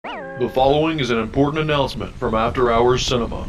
The following is an important announcement from After Hours Cinema.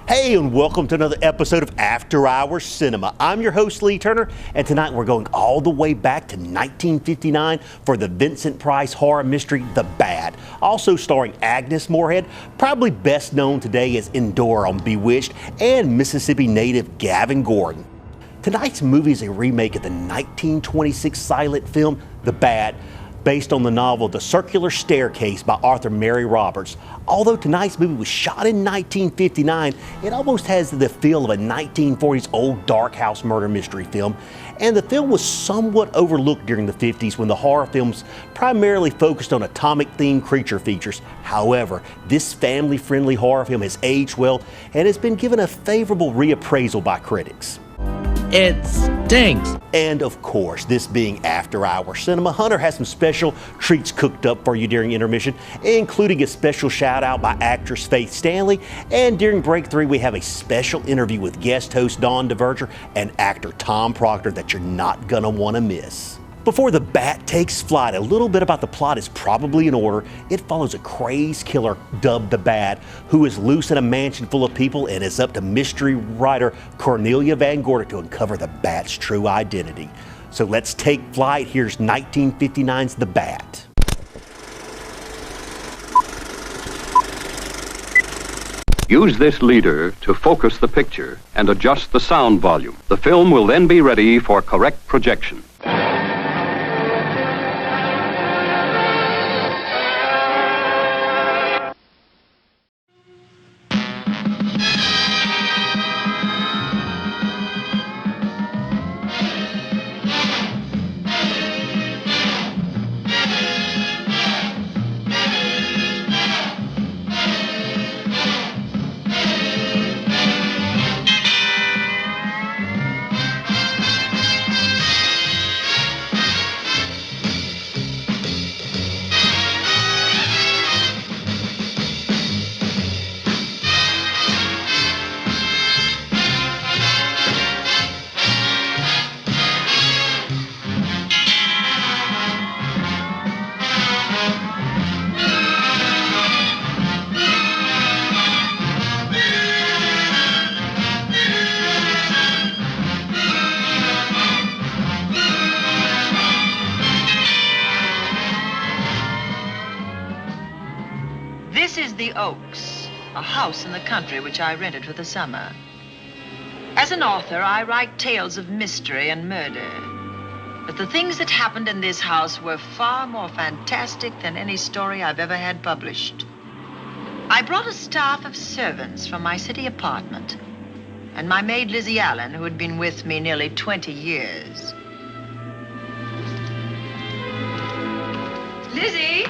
Hey, and welcome to another episode of After Hours Cinema. I'm your host, Lee Turner, and tonight we're going all the way back to 1959 for the Vincent Price horror mystery, The Bat. Also starring Agnes Moorehead, probably best known today as Endora on Bewitched, and Mississippi native Gavin Gordon. Tonight's movie is a remake of the 1926 silent film, The Bat, based on the novel The Circular Staircase by Arthur Mary Roberts. Although tonight's movie was shot in 1959, it almost has the feel of a 1940s old dark house murder mystery film. And the film was somewhat overlooked during the 50s when the horror films primarily focused on atomic-themed creature features. However, this family-friendly horror film has aged well and has been given a favorable reappraisal by critics. It stinks. And of course, this being After Hours Cinema, Hunter has some special treats cooked up for you during intermission, including a special shout out by actress Faith Stanley. And during break 3, we have a special interview with guest host Dawn DeVerger and actor Tom Proctor that you're not gonna wanna miss. Before The Bat takes flight, a little bit about the plot is probably in order. It follows a crazed killer dubbed the Bat, who is loose in a mansion full of people, and it's up to mystery writer Cornelia Van Gorder to uncover the Bat's true identity. So let's take flight. Here's 1959's The Bat. Use this leader to focus the picture and adjust the sound volume. The film will then be ready for correct projection. This is the Oaks, a house in the country which I rented for the summer. As an author, I write tales of mystery and murder. But the things that happened in this house were far more fantastic than any story I've ever had published. I brought a staff of servants from my city apartment, and my maid Lizzie Allen, who had been with me nearly 20 years. Lizzie?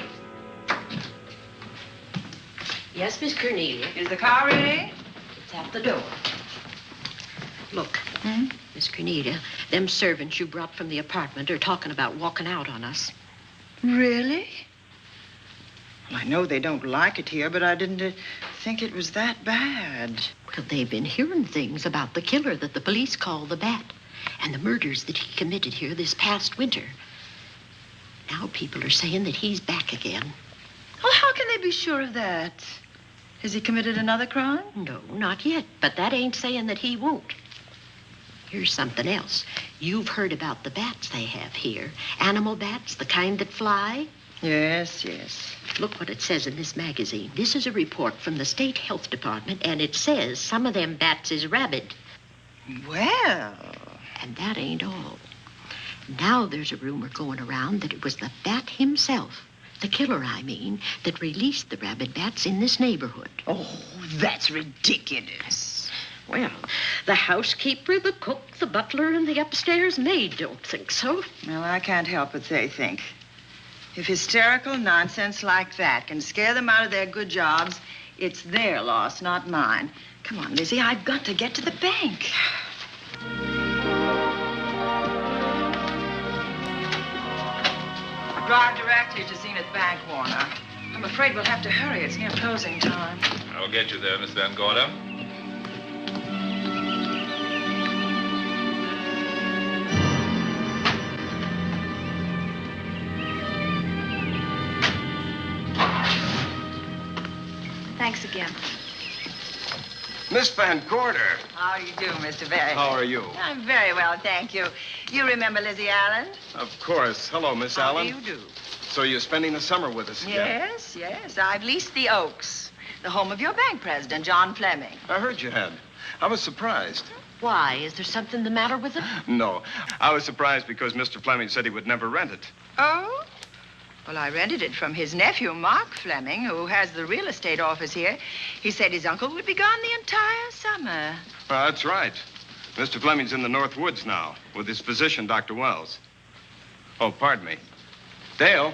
Yes, Miss Cornelia. Is the car ready? It's at the door. Look, Miss Cornelia, them servants you brought from the apartment are talking about walking out on us. Really? Well, I know they don't like it here, but I didn't think it was that bad. Well, they've been hearing things about the killer that the police call the Bat and the murders that he committed here this past winter. Now people are saying that he's back again. Well, how can they be sure of that? Has he committed another crime? No, not yet, but that ain't saying that he won't. Here's something else. You've heard about the bats they have here. Animal bats, the kind that fly. Yes, yes. Look what it says in this magazine. This is a report from the State Health Department, and it says some of them bats is rabid. Well. And that ain't all. Now there's a rumor going around that it was the bat himself The killer, I mean, that released the rabid bats in this neighborhood. Oh, that's ridiculous. Well, the housekeeper, the cook, the butler, and the upstairs maid don't think so. Well, I can't help what they think. If hysterical nonsense like that can scare them out of their good jobs, it's their loss, not mine. Come on, Lizzie, I've got to get to the bank. Drive directly to Zenith Bank, Warner. I'm afraid we'll have to hurry. It's near closing time. I'll get you there, Miss Van Gorder. Thanks again. Miss Van Gorder. How do you do, Mr. Barry? How are you? I'm very well, thank you. You remember Lizzie Allen? Of course. Hello, Miss How Allen. do you do? So you're spending the summer with us again? Yes. I've leased the Oaks, the home of your bank president, John Fleming. I heard you had. I was surprised. Why? Is there something the matter with it? No. I was surprised because Mr. Fleming said he would never rent it. Oh? Well, I rented it from his nephew, Mark Fleming, who has the real estate office here. He said his uncle would be gone the entire summer. Well, that's right. Mr. Fleming's in the North Woods now with his physician, Dr. Wells. Oh, pardon me. Dale,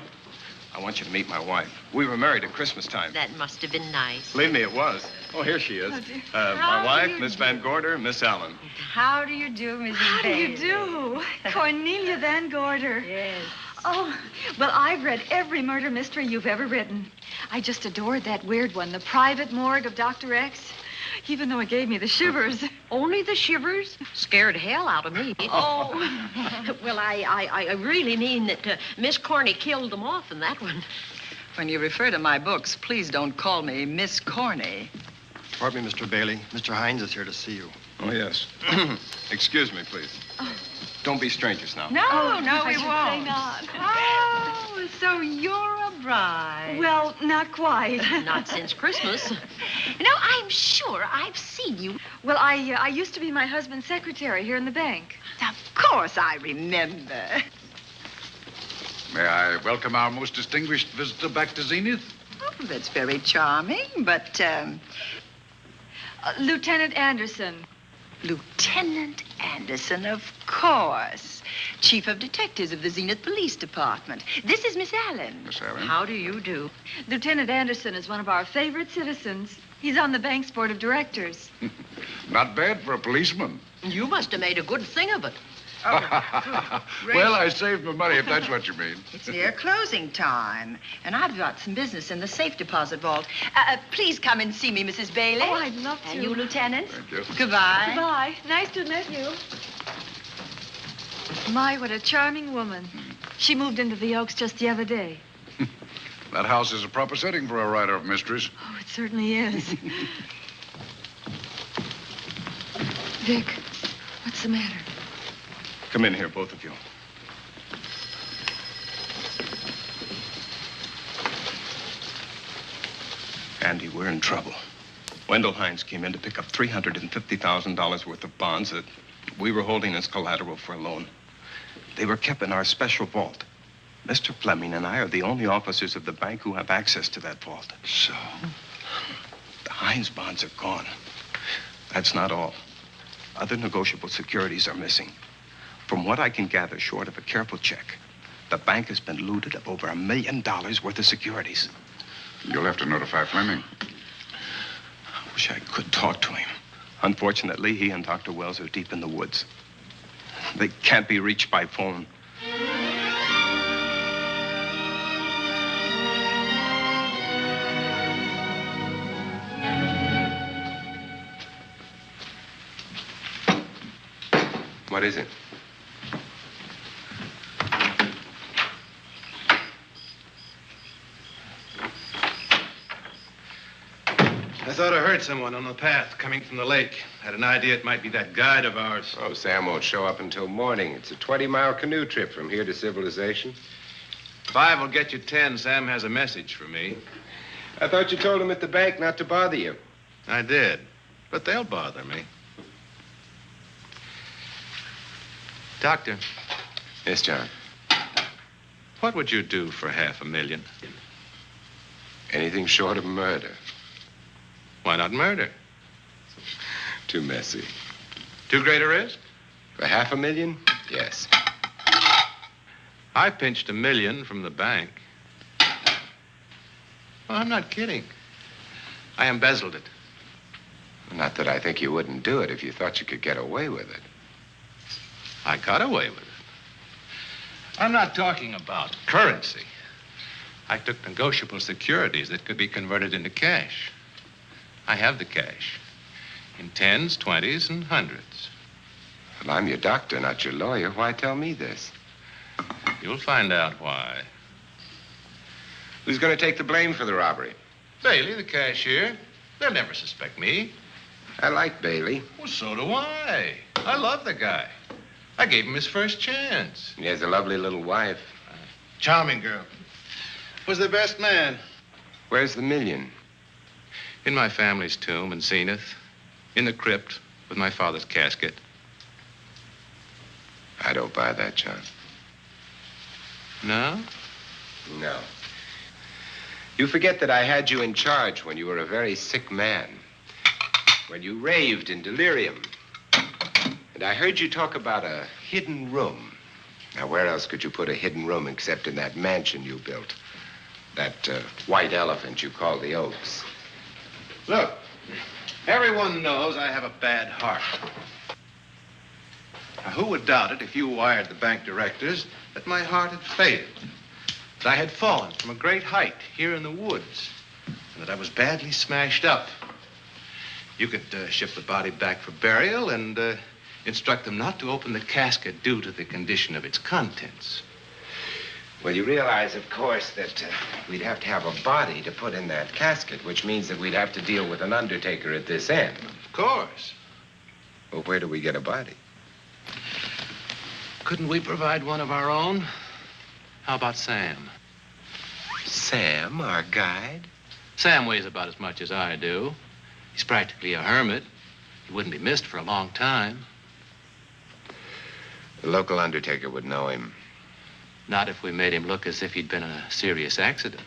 I want you to meet my wife. We were married at Christmas time. That must have been nice. Believe me, it was. Oh, here she is. Oh, dear. My How wife, do you Miss do? Van Gorder, Miss Allen. How do you do, Mrs. How do you Bailey? do? Cornelia Van Gorder. Yes. Oh, well, I've read every murder mystery you've ever written. I just adored that weird one, The Private Morgue of Dr. X, even though it gave me the shivers. Only the shivers? Scared hell out of me. Oh. Well, I really mean that Miss Corney killed them off in that one. When you refer to my books, please don't call me Miss Corney. Pardon me, Mr. Bailey. Mr. Hines is here to see you. Oh, yes. Excuse me, please. Don't be strangers now. No, Oh, no, I we should won't. say not. Oh, so you're a bride. Well, not quite. Not since Christmas. No, I'm sure I've seen you. Well, I used to be my husband's secretary here in the bank. Of course I remember. May I welcome our most distinguished visitor back to Zenith? Oh, that's very charming, but, Lieutenant Anderson. Lieutenant Anderson, of course. Chief of Detectives of the Zenith Police Department. This is Miss Allen. Miss Allen? How do you do? Lieutenant Anderson is one of our favorite citizens. He's on the bank's board of directors. Not bad for a policeman. You must have made a good thing of it. Well, I saved my money, if that's what you mean. It's near closing time, and I've got some business in the safe deposit vault. Please come and see me, Mrs. Bailey. Oh, I'd love to. And you, Lieutenant. Thank you. Goodbye. Goodbye. Nice to meet you. My, what a charming woman. She moved into the Oaks just the other day. That house is a proper setting for a writer of mysteries. Oh, it certainly is. Vic, what's the matter? Come in here, both of you. Andy, we're in trouble. Wendell Hines came in to pick up $350,000 worth of bonds that we were holding as collateral for a loan. They were kept in our special vault. Mr. Fleming and I are the only officers of the bank who have access to that vault. So? The Hines bonds are gone. That's not all. Other negotiable securities are missing. From what I can gather, short of a careful check, the bank has been looted of over $1 million worth of securities. You'll have to notify Fleming. I wish I could talk to him. Unfortunately, he and Dr. Wells are deep in the woods. They can't be reached by phone. What is it? I thought I heard someone on the path coming from the lake. Had an idea it might be that guide of ours. Oh, Sam won't show up until morning. It's a 20-mile canoe trip from here to civilization. 5 will get you 10. Sam has a message for me. I thought you told him at the bank not to bother you. I did, but they'll bother me. Doctor. Yes, John. What would you do for $500,000? Anything short of murder. Why not murder? Too messy. Too great a risk? For $500,000? Yes. I pinched $1 million from the bank. Well, I'm not kidding. I embezzled it. Not that I think you wouldn't do it if you thought you could get away with it. I got away with it. I'm not talking about currency. I took negotiable securities that could be converted into cash. I have the cash. In 10s, 20s, and 100s. Well, I'm your doctor, not your lawyer. Why tell me this? You'll find out why. Who's going to take the blame for the robbery? Bailey, the cashier. They'll never suspect me. I like Bailey. Well, so do I. I love the guy. I gave him his first chance. He has a lovely little wife. Charming girl. Was the best man. Where's the $1 million? In my family's tomb in Zenith. In the crypt with my father's casket. I don't buy that, John. No? No. You forget that I had you in charge when you were a very sick man. When you raved in delirium. And I heard you talk about a hidden room. Now, where else could you put a hidden room except in that mansion you built? That white elephant you call the Oaks. Look, everyone knows I have a bad heart. Now, who would doubt it if you wired the bank directors that my heart had failed? That I had fallen from a great height here in the woods. And that I was badly smashed up. You could ship the body back for burial and instruct them not to open the casket due to the condition of its contents. Well, you realize, of course, that we'd have to have a body to put in that casket, which means that we'd have to deal with an undertaker at this end. Of course. Well, where do we get a body? Couldn't we provide one of our own? How about Sam? Sam, our guide? Sam weighs about as much as I do. He's practically a hermit. He wouldn't be missed for a long time. The local undertaker would know him. Not if we made him look as if he'd been in a serious accident.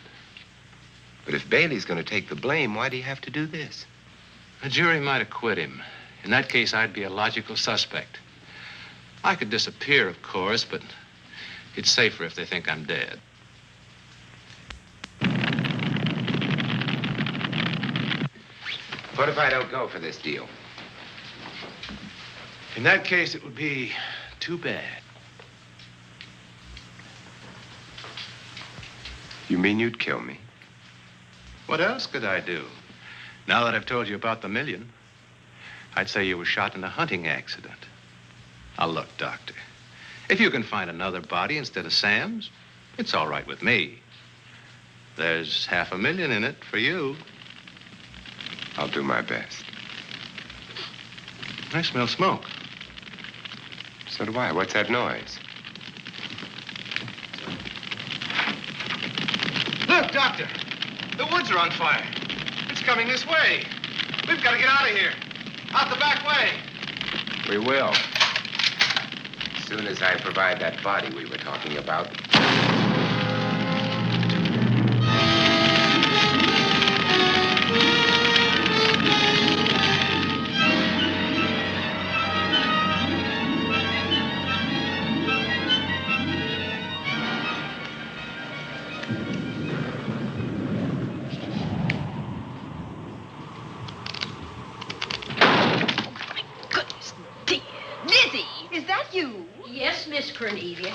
But if Bailey's going to take the blame, why'd he have to do this? A jury might acquit him. In that case, I'd be a logical suspect. I could disappear, of course, but it's safer if they think I'm dead. What if I don't go for this deal? In that case, it would be too bad. You mean you'd kill me? What else could I do? Now that I've told you about the $1 million, I'd say you were shot in a hunting accident. Now, look, Doctor, if you can find another body instead of Sam's, it's all right with me. There's $500,000 in it for you. I'll do my best. I smell smoke. So do I. What's that noise? Look, Doctor, the woods are on fire. It's coming this way. We've got to get out of here. Out the back way. We will. As soon as I provide that body we were talking about. Yes, Miss Cornelia.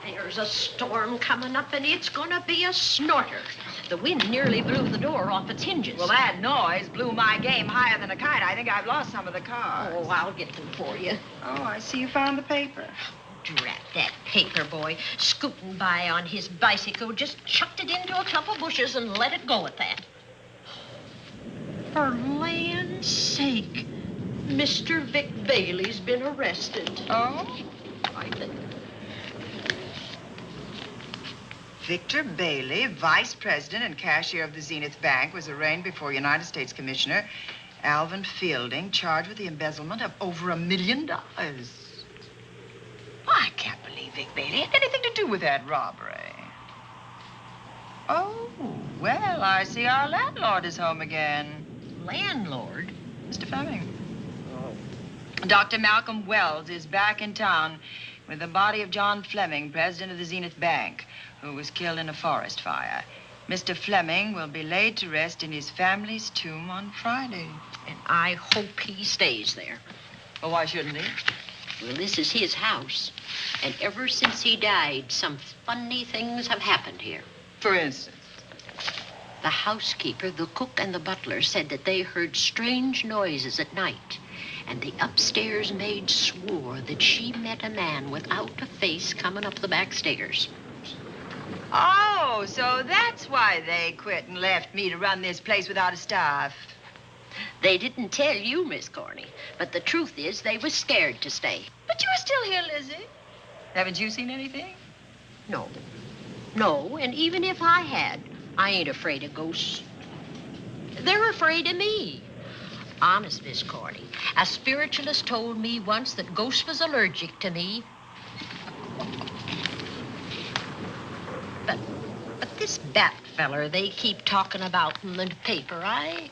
There's a storm coming up, and it's gonna be a snorter. The wind nearly blew the door off its hinges. Well, that noise blew my game higher than a kite. I think I've lost some of the cars. Oh, I'll get them for you. Oh, I see you found the paper. Drat that paper boy. Scooting by on his bicycle, just chucked it into a clump of bushes and let it go at that. For land's sake. Mr. Vic Bailey's been arrested. Oh? I think. Victor Bailey, vice president and cashier of the Zenith Bank, was arraigned before United States Commissioner Alvin Fielding, charged with the embezzlement of over $1 million. I can't believe Vic Bailey had anything to do with that robbery. Oh, well, I see our landlord is home again. Landlord? Mr. Fleming. Dr. Malcolm Wells is back in town with the body of John Fleming, president of the Zenith Bank, who was killed in a forest fire. Mr. Fleming will be laid to rest in his family's tomb on Friday. And I hope he stays there. Well, why shouldn't he? Well, this is his house. And ever since he died, some funny things have happened here. For instance? The housekeeper, the cook, and the butler said that they heard strange noises at night. And the upstairs maid swore that she met a man without a face coming up the back stairs. Oh, so that's why they quit and left me to run this place without a staff. They didn't tell you, Miss Corney, but the truth is they were scared to stay. But you're still here, Lizzie. Haven't you seen anything? No. No, and even if I had, I ain't afraid of ghosts. They're afraid of me. Honest, Miss Corney, a spiritualist told me once that ghosts was allergic to me. But this bat feller they keep talking about in the paper, I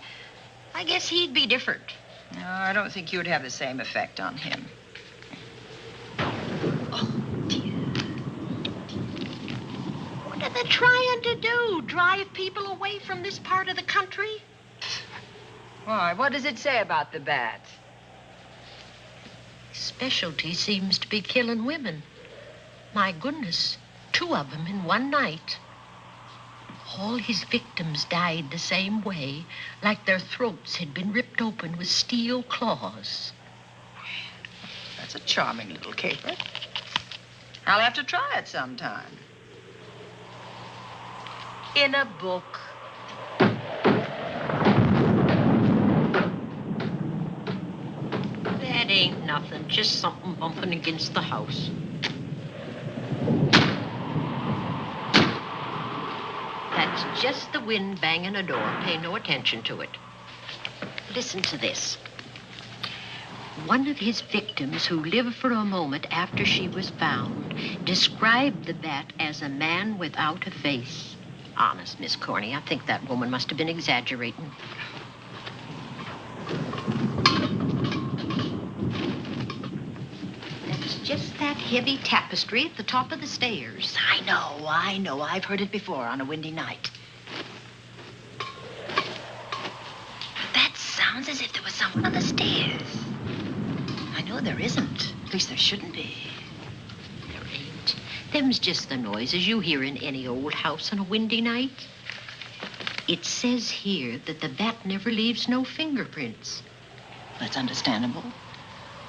guess he'd be different. No, I don't think you'd have the same effect on him. Oh, dear. What are they trying to do? Drive people away from this part of the country? Why, what does it say about the bat? Specialty seems to be killing women. My goodness, 2 of them in one night. All his victims died the same way, like their throats had been ripped open with steel claws. That's a charming little caper. I'll have to try it sometime. In a book. That ain't nothing, just something bumping against the house. That's just the wind banging a door. Pay no attention to it. Listen to this. One of his victims who lived for a moment after she was found described the bat as a man without a face. Honest, Miss Corney, I think that woman must have been exaggerating. That's just that heavy tapestry at the top of the stairs. I know. I've heard it before on a windy night. That sounds as if there was someone on the stairs. I know there isn't. At least there shouldn't be. There ain't. Them's just the noises you hear in any old house on a windy night. It says here that the bat never leaves no fingerprints. That's understandable.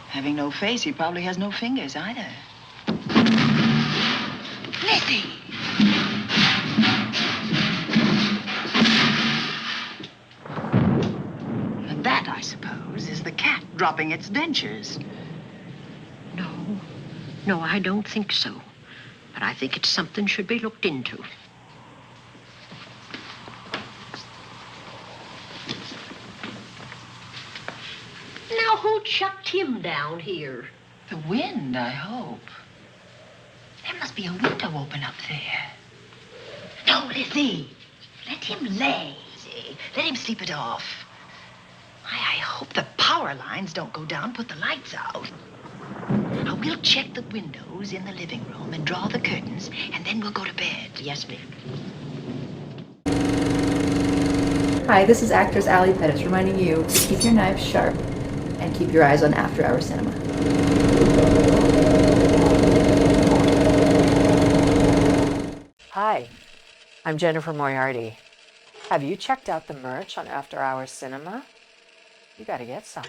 Having no face, he probably has no fingers either. Lizzie! And that, I suppose, is the cat dropping its dentures. No, I don't think so. But I think it's something should be looked into. Now, who chucked him down here? The wind, I hope. There must be a window open up there. No, Lizzie. Let him lay. Let him sleep it off. I hope the power lines don't go down, put the lights out. Now, we'll check the windows in the living room and draw the curtains, and then we'll go to bed. Yes, ma'am. Hi, this is actress Allie Pettis reminding you to keep your knives sharp and keep your eyes on After Hours Cinema. Hi, I'm Jennifer Moriarty. Have you checked out the merch on After Hours Cinema? You gotta get some.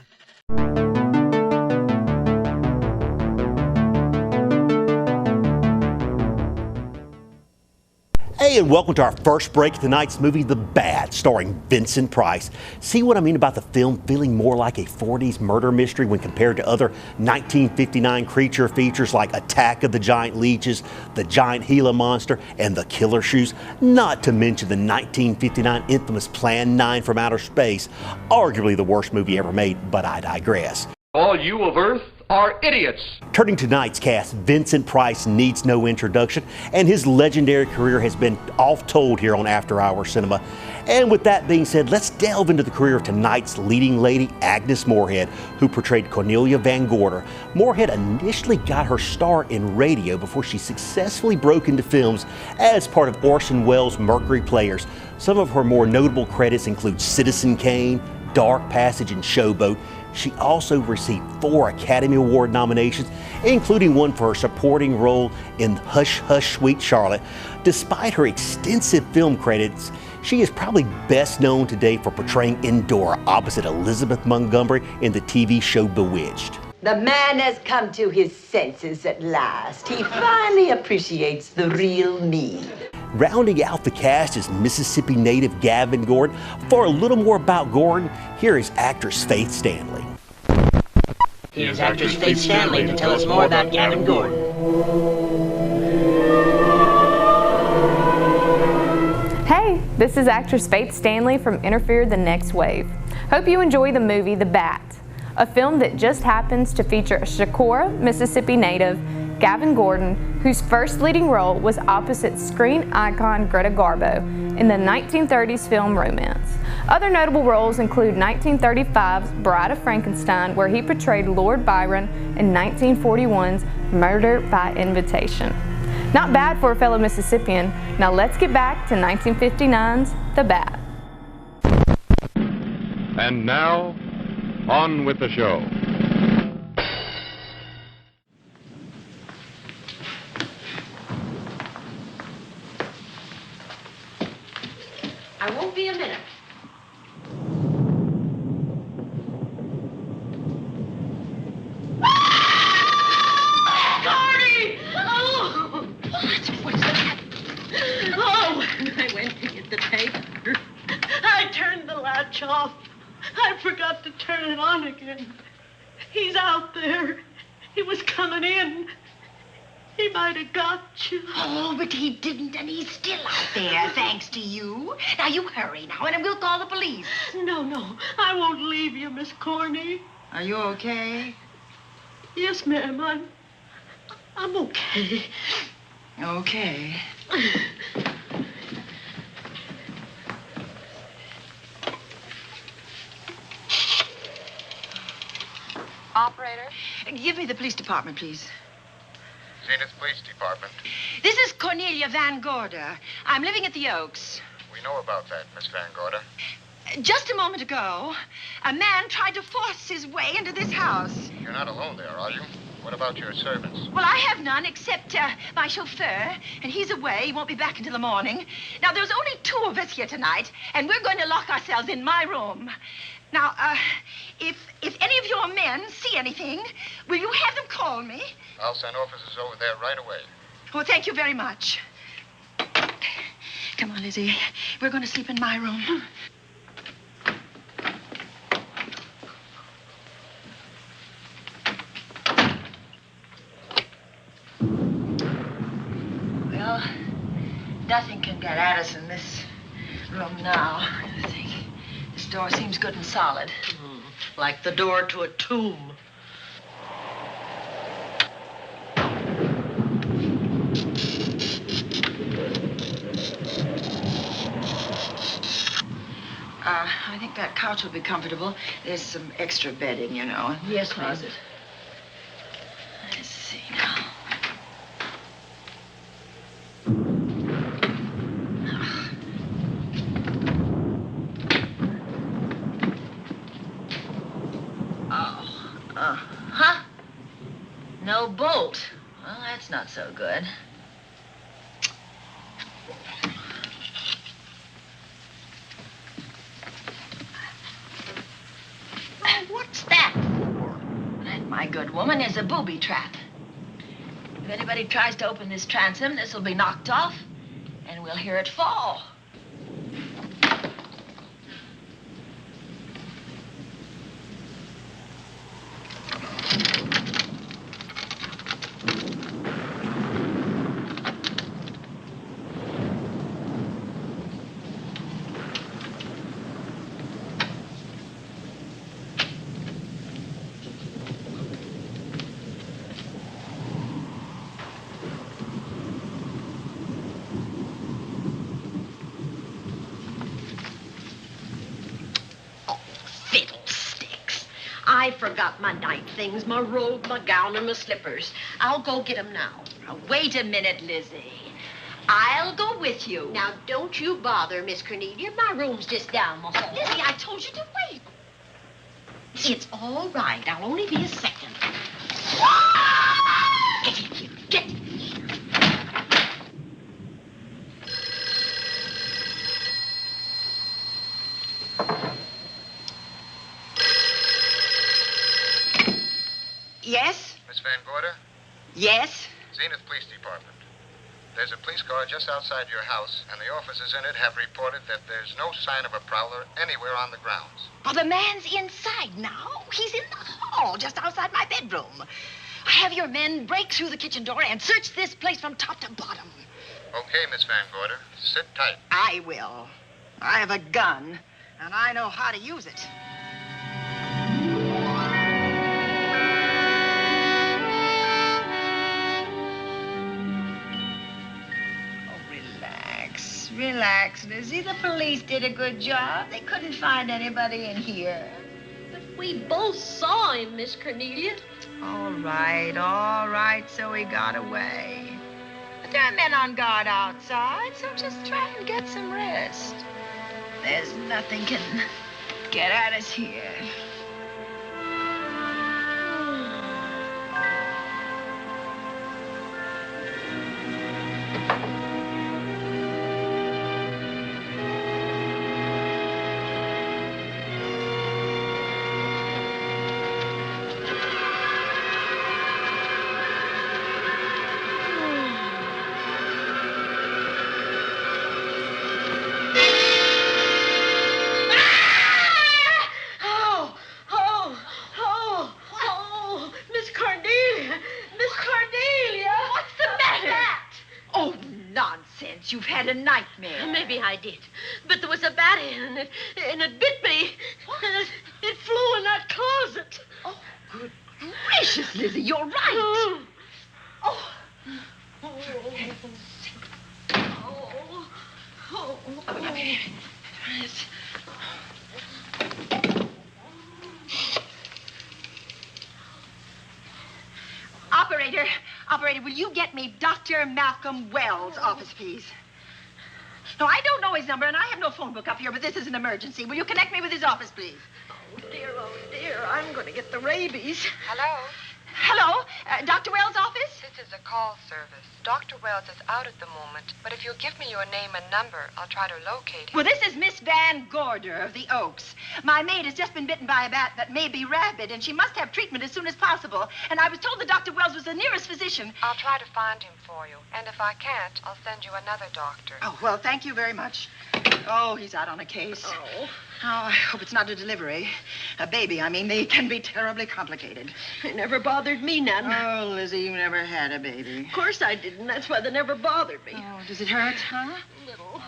Hey, and welcome to our first break of tonight's movie, The Bad, starring Vincent Price. See what I mean about the film feeling more like a 40s murder mystery when compared to other 1959 creature features like Attack of the Giant Leeches, The Giant Gila Monster, and The Killer Shoes, not to mention the 1959 infamous Plan 9 from Outer Space, arguably the worst movie ever made, but I digress. All you of Earth are idiots. Turning to tonight's cast, Vincent Price needs no introduction, and his legendary career has been oft-told here on After Hours Cinema. And with that being said, let's delve into the career of tonight's leading lady, Agnes Moorehead, who portrayed Cornelia Van Gorder. Moorehead initially got her start in radio before she successfully broke into films as part of Orson Welles' Mercury Players. Some of her more notable credits include Citizen Kane, Dark Passage, and Showboat. She also received 4 Academy Award nominations, including one for her supporting role in Hush Hush Sweet Charlotte. Despite her extensive film credits, she is probably best known today for portraying Endora opposite Elizabeth Montgomery in the TV show Bewitched. The man has come to his senses at last. He finally appreciates the real me. Rounding out the cast is Mississippi native Gavin Gordon. For a little more about Gordon, here is actress Faith Stanley. Here's actress Faith Stanley to tell us more about Gavin Gordon. Hey, this is actress Faith Stanley from Interfere the Next Wave. Hope you enjoy the movie The Bat, a film that just happens to feature a Shakora, Mississippi native, Gavin Gordon, whose first leading role was opposite screen icon Greta Garbo in the 1930s film Romance. Other notable roles include 1935's Bride of Frankenstein, where he portrayed Lord Byron, and 1941's Murder by Invitation. Not bad for a fellow Mississippian. Now let's get back to 1959's The Bat. And now, on with the show. I won't be a minute. Gordy! Oh! What's that? Oh, when I went to get the tape, I turned the latch off. I forgot to turn it on again. He's out there. He was coming in. He might have got you. Oh, but he didn't, and he's still out there, thanks to you. Now, you hurry now, and we'll call the police. No, I won't leave you, Miss Corney. Are you okay? Yes, ma'am, I'm okay. Okay. Operator? Give me the police department, please. Zenith Police Department. This is Cornelia Van Gorder. I'm living at the Oaks. We know about that, Miss Van Gorder. Just a moment ago, a man tried to force his way into this house. You're not alone there, are you? What about your servants? Well, I have none except my chauffeur, and he's away. He won't be back until the morning. Now, there's only 2 of us here tonight, and we're going to lock ourselves in my room. Now, if any of your men see anything, will you have them call me? I'll send officers over there right away. Oh, thank you very much. Come on, Lizzie. We're going to sleep in my room. Well, nothing can get at us in this room now, I think. This door seems good and solid. Like the door to a tomb. I think that couch will be comfortable. There's some extra bedding, you know. Yes, closet. Let's see now. Huh? No bolt. Well, that's not so good. Oh, what's that for? That, my good woman, is a booby trap. If anybody tries to open this transom, this will be knocked off, and we'll hear it fall. I forgot my night things, my robe, my gown, and my slippers. I'll go get them now. Now, wait a minute, Lizzie. I'll go with you. Now, don't you bother, Miss Cornelia. My room's just down the hall. Lizzie, I told you to wait. It's all right. I'll only be a second. Get in here. Get in here. Yes? Miss Van Gorder? Yes? Zenith Police Department. There's a police car just outside your house, and the officers in it have reported that there's no sign of a prowler anywhere on the grounds. Well, the man's inside now. He's in the hall, just outside my bedroom. Have your men break through the kitchen door and search this place from top to bottom. Okay, Miss Van Gorder. Sit tight. I will. I have a gun, and I know how to use it. Relax, Lizzie. The police did a good job. They couldn't find anybody in here. But we both saw him, Miss Cornelia. All right. So he got away. But there are men on guard outside, so just try and get some rest. There's nothing can get at us here. You've had a nightmare. Maybe I did. But there was a bat in it, and it bit me. It flew in that closet. Oh, good gracious, Lizzie, you're right. Operator, will you get me Dr. Malcolm Wells' office, please? No, I don't know his number, and I have no phone book up here, but this is an emergency. Will you connect me with his office, please? Oh, dear, I'm going to get the rabies. Hello? Hello? Dr. Wells' office? This is a call service. Dr. Wells is out at the moment, but if you'll give me your name and number, I'll try to locate him. Well, this is Miss Van Gorder of the Oaks. My maid has just been bitten by a bat that may be rabid, and she must have treatment as soon as possible. And I was told that Dr. Wells was the nearest physician. I'll try to find him for you, and if I can't, I'll send you another doctor. Oh, well, thank you very much. Oh, he's out on a case. Oh, I hope it's not a delivery. A baby, I mean. They can be terribly complicated. It never bothered me none. Oh, Lizzie, you never had a baby. Of course I didn't. That's why they never bothered me. Oh, does it hurt, huh? A little.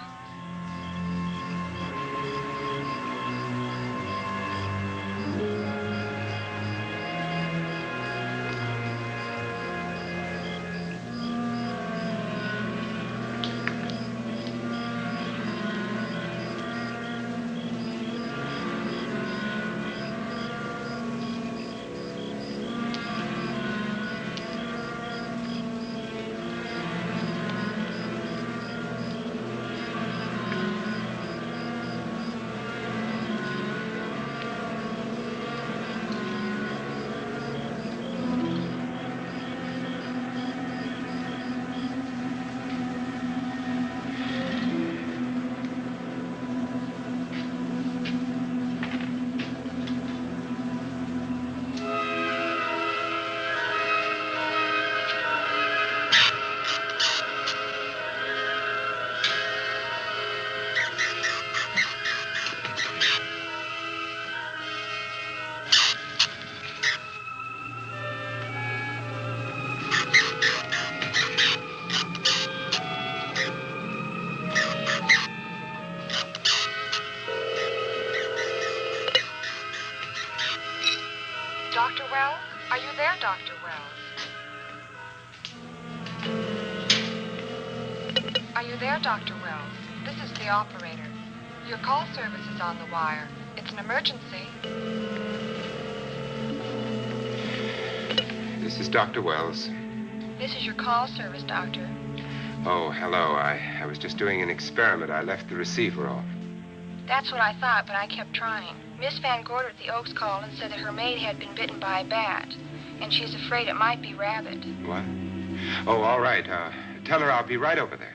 Dr. Wells? Are you there, Dr. Wells? Are you there, Dr. Wells? This is the operator. Your call service is on the wire. It's an emergency. This is Dr. Wells. This is your call service, Doctor. Oh, hello. I was just doing an experiment. I left the receiver off. That's what I thought, but I kept trying. Miss Van Gorder at the Oaks called and said that her maid had been bitten by a bat, and she's afraid it might be rabbit. What? Oh, all right. Tell her I'll be right over there.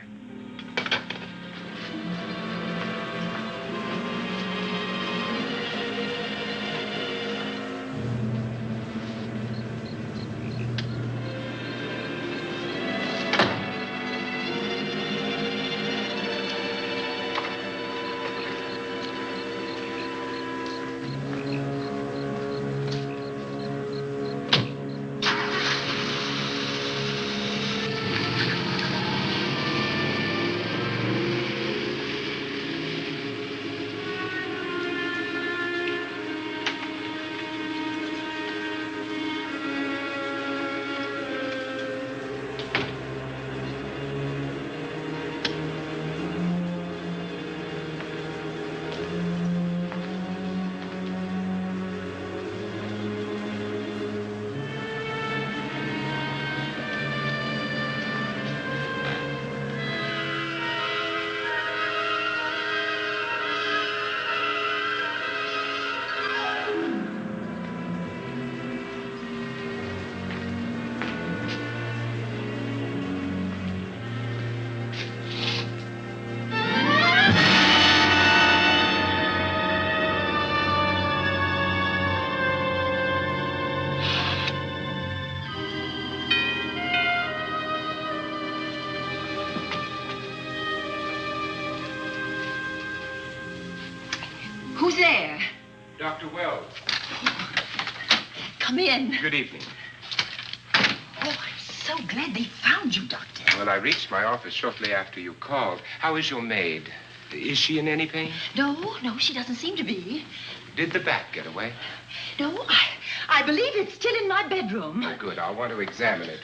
Who's there? Dr. Wells. Come in. Good evening. Oh, I'm so glad they found you, Doctor. Well, I reached my office shortly after you called. How is your maid? Is she in any pain? No, she doesn't seem to be. Did the bat get away? No, I believe it's still in my bedroom. Oh, good. I'll want to examine it.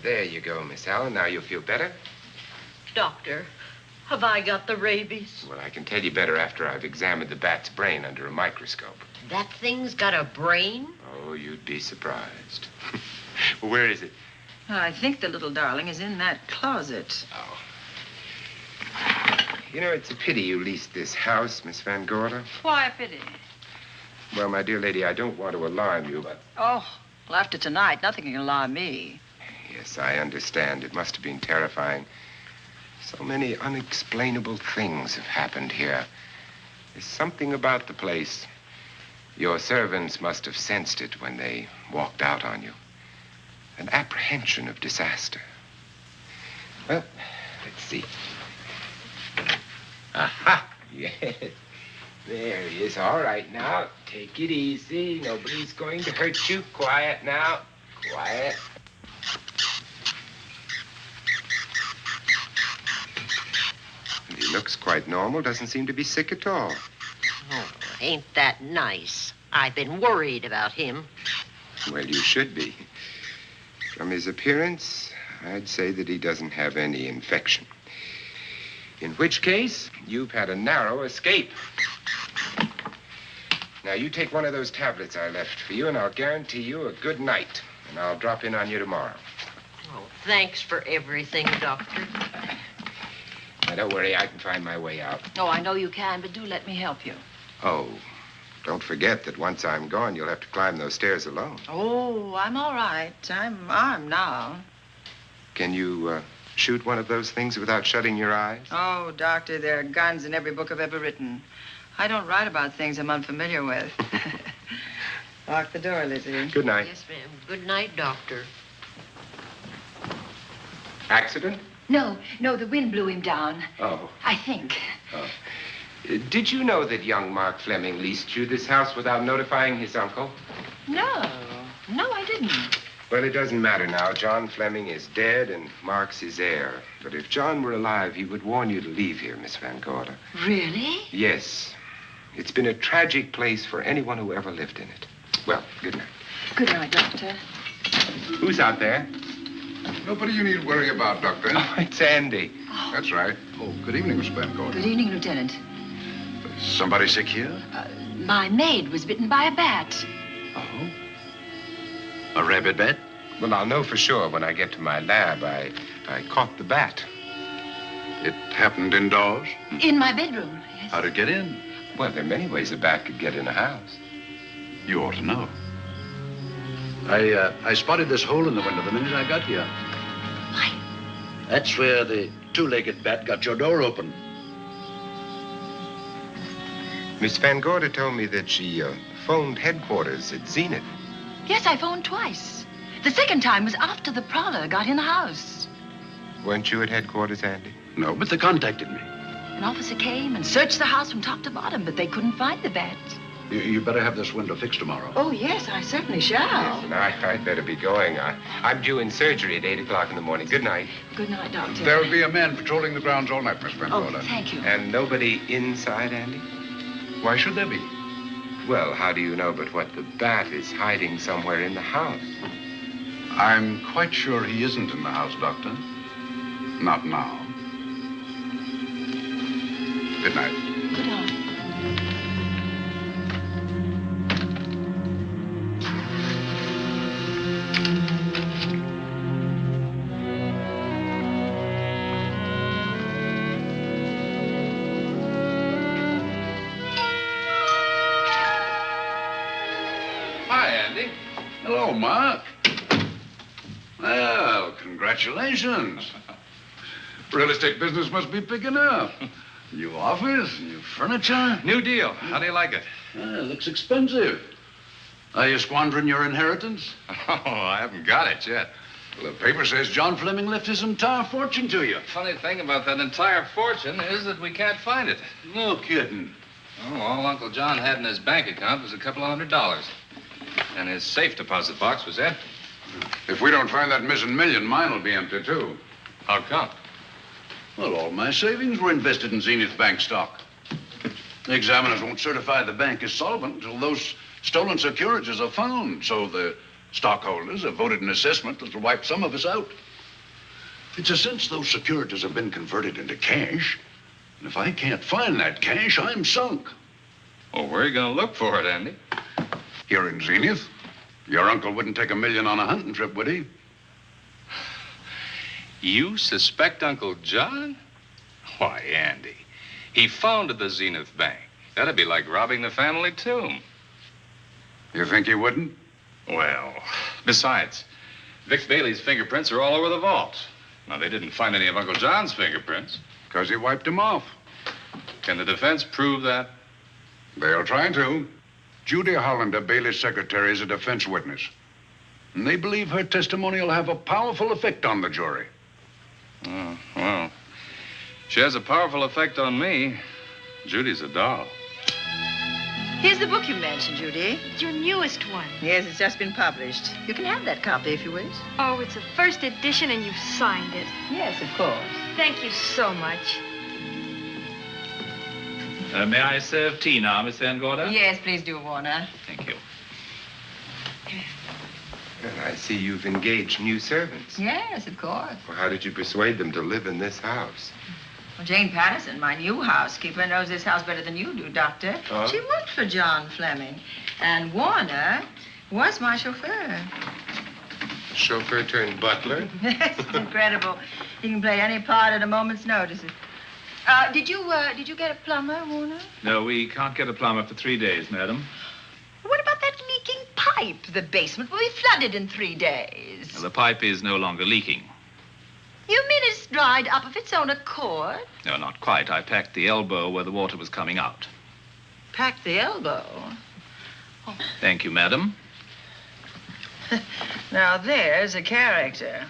There you go, Miss Allen. Now you'll feel better? Doctor, have I got the rabies? Well, I can tell you better after I've examined the bat's brain under a microscope. That thing's got a brain? Oh, you'd be surprised. Well, where is it? I think the little darling is in that closet. Oh. You know, it's a pity you leased this house, Miss Van Gorder. Why a pity? Well, my dear lady, I don't want to alarm you, but... Oh, well, after tonight, nothing can alarm me. Yes, I understand. It must have been terrifying. So many unexplainable things have happened here. There's something about the place. Your servants must have sensed it when they walked out on you. An apprehension of disaster. Well, let's see. Aha! Yes. There he is. All right, now. Take it easy. Nobody's going to hurt you. Quiet now. Quiet. And he looks quite normal. Doesn't seem to be sick at all. Oh, ain't that nice? I've been worried about him. Well, you should be. From his appearance, I'd say that he doesn't have any infection. In which case, you've had a narrow escape. Now, you take one of those tablets I left for you, and I'll guarantee you a good night. And I'll drop in on you tomorrow. Oh, thanks for everything, Doctor. Now, don't worry. I can find my way out. Oh, I know you can, but do let me help you. Oh, don't forget that once I'm gone, you'll have to climb those stairs alone. Oh, I'm all right. I'm armed now. Can you shoot one of those things without shutting your eyes? Oh, Doctor, there are guns in every book I've ever written. I don't write about things I'm unfamiliar with. Lock the door, Lizzie. Good night. Yes, ma'am. Good night, Doctor. Accident? No, the wind blew him down. Oh. I think. Oh. Did you know that young Mark Fleming leased you this house without notifying his uncle? No, I didn't. Well, it doesn't matter now. John Fleming is dead, and Mark's his heir. But if John were alive, he would warn you to leave here, Miss Van Gorder. Really? Yes. It's been a tragic place for anyone who ever lived in it. Well, good night. Good night, Doctor. Who's out there? Nobody you need worry about, Doctor. Oh, it's Andy. Oh. That's right. Oh, good evening, Miss Van Gorder. Good evening, Lieutenant. Somebody sick here? My maid was bitten by a bat. Oh? A rabid bat? Well, I'll know for sure when I get to my lab. I caught the bat. It happened indoors? In my bedroom, yes. How'd it get in? Well, there are many ways a bat could get in a house. You ought to know. I spotted this hole in the window the minute I got here. Why? That's where the two-legged bat got your door open. Miss Van Gorder told me that she phoned headquarters at Zenith. Yes, I phoned twice. The second time was after the prowler got in the house. Weren't you at headquarters, Andy? No, but they contacted me. An officer came and searched the house from top to bottom, but they couldn't find the bat. You better have this window fixed tomorrow. Oh, yes, I certainly shall. Listen, I'd better be going. I'm due in surgery at 8 o'clock in the morning. Good night. Good night, Doctor. There'll be a man patrolling the grounds all night, Miss Van Gorder. Oh, thank you. And nobody inside, Andy? Why should there be? Well, how do you know but what the bat is hiding somewhere in the house? I'm quite sure he isn't in the house, Doctor. Not now. Good night. Good night. Hi, Andy. Hello, Mark. Well, congratulations. Real estate business must be picking up. New office, new furniture. New deal. How do you like it? Looks expensive. Are you squandering your inheritance? Oh, I haven't got it yet. Well, the paper says John Fleming left his entire fortune to you. Funny thing about that entire fortune is that we can't find it. No kidding. Oh, all Uncle John had in his bank account was a couple of $100. And his safe deposit box was empty. If we don't find that missing million, mine will be empty, too. How come? Well, all my savings were invested in Zenith Bank stock. The examiners won't certify the bank as solvent until those stolen securities are found. So the stockholders have voted an assessment that'll wipe some of us out. It's a since those securities have been converted into cash. And if I can't find that cash, I'm sunk. Well, where are you going to look for it, Andy? Here in Zenith. Your uncle wouldn't take $1 million on a hunting trip, would he? You suspect Uncle John? Why, Andy, he founded the Zenith Bank. That'd be like robbing the family tomb. You think he wouldn't? Well, besides, Vic Bailey's fingerprints are all over the vault. Now, they didn't find any of Uncle John's fingerprints. Because he wiped them off. Can the defense prove that? They'll try to. Judy Hollander, Bailey's secretary, is a defense witness. And they believe her testimony will have a powerful effect on the jury. Oh, well, she has a powerful effect on me. Judy's a doll. Here's the book you mentioned, Judy. It's your newest one. Yes, it's just been published. You can have that copy if you wish. Oh, it's a first edition and you've signed it. Yes, of course. Thank you so much. May I serve tea now, Miss Van Gorder? Yes, please do, Warner. Thank you. Well, I see you've engaged new servants. Yes, of course. Well, how did you persuade them to live in this house? Well, Jane Patterson, my new housekeeper, knows this house better than you do, Doctor. Oh? She worked for John Fleming. And Warner was my chauffeur. Chauffeur turned butler? Yes, it's incredible. He can play any part at a moment's notice. Did you get a plumber, Warner? No, we can't get a plumber for 3 days, madam. What about that leaking pipe? The basement will be flooded in 3 days. The pipe is no longer leaking. You mean it's dried up of its own accord? No, not quite. I packed the elbow where the water was coming out. Packed the elbow? Thank you, madam. Now, there's a character.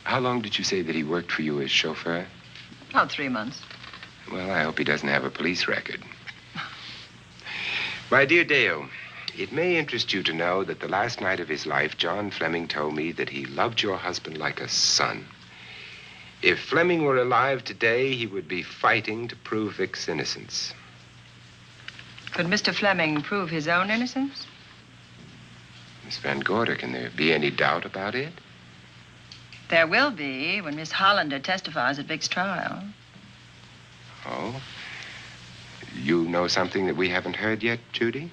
How long did you say that he worked for you as chauffeur? About 3 months. Well, I hope he doesn't have a police record. My dear Dale, it may interest you to know that the last night of his life, John Fleming told me that he loved your husband like a son. If Fleming were alive today, he would be fighting to prove Vic's innocence. Could Mr. Fleming prove his own innocence? Miss Van Gorder, can there be any doubt about it? There will be when Miss Hollander testifies at Vic's trial. Oh? You know something that we haven't heard yet, Judy?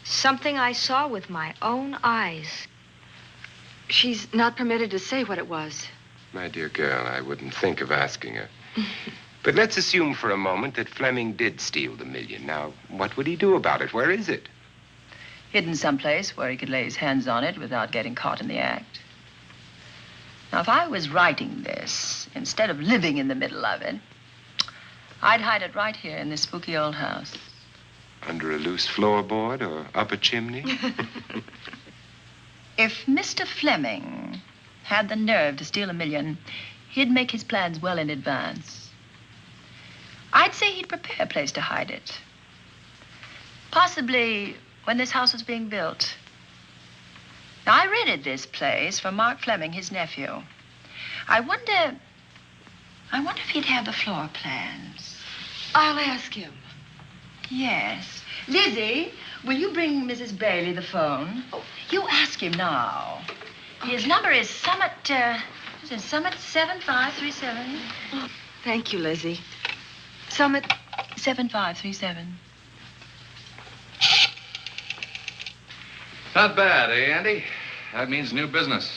Something I saw with my own eyes. She's not permitted to say what it was. My dear girl, I wouldn't think of asking her. But let's assume for a moment that Fleming did steal the $1 million. Now, what would he do about it? Where is it? Hidden someplace where he could lay his hands on it without getting caught in the act. Now, if I was writing this, instead of living in the middle of it, I'd hide it right here in this spooky old house. Under a loose floorboard or up a chimney? If Mr. Fleming had the nerve to steal $1 million, he'd make his plans well in advance. I'd say he'd prepare a place to hide it. Possibly when this house was being built. Now, I rented this place from Mark Fleming, his nephew. I wonder if he'd have the floor plans. I'll ask him. Yes. Lizzie, will you bring Mrs. Bailey the phone? Oh, you ask him now. Okay. His number is Summit 7537. Oh, thank you, Lizzie. Summit 7537. Not bad, eh, Andy? That means new business.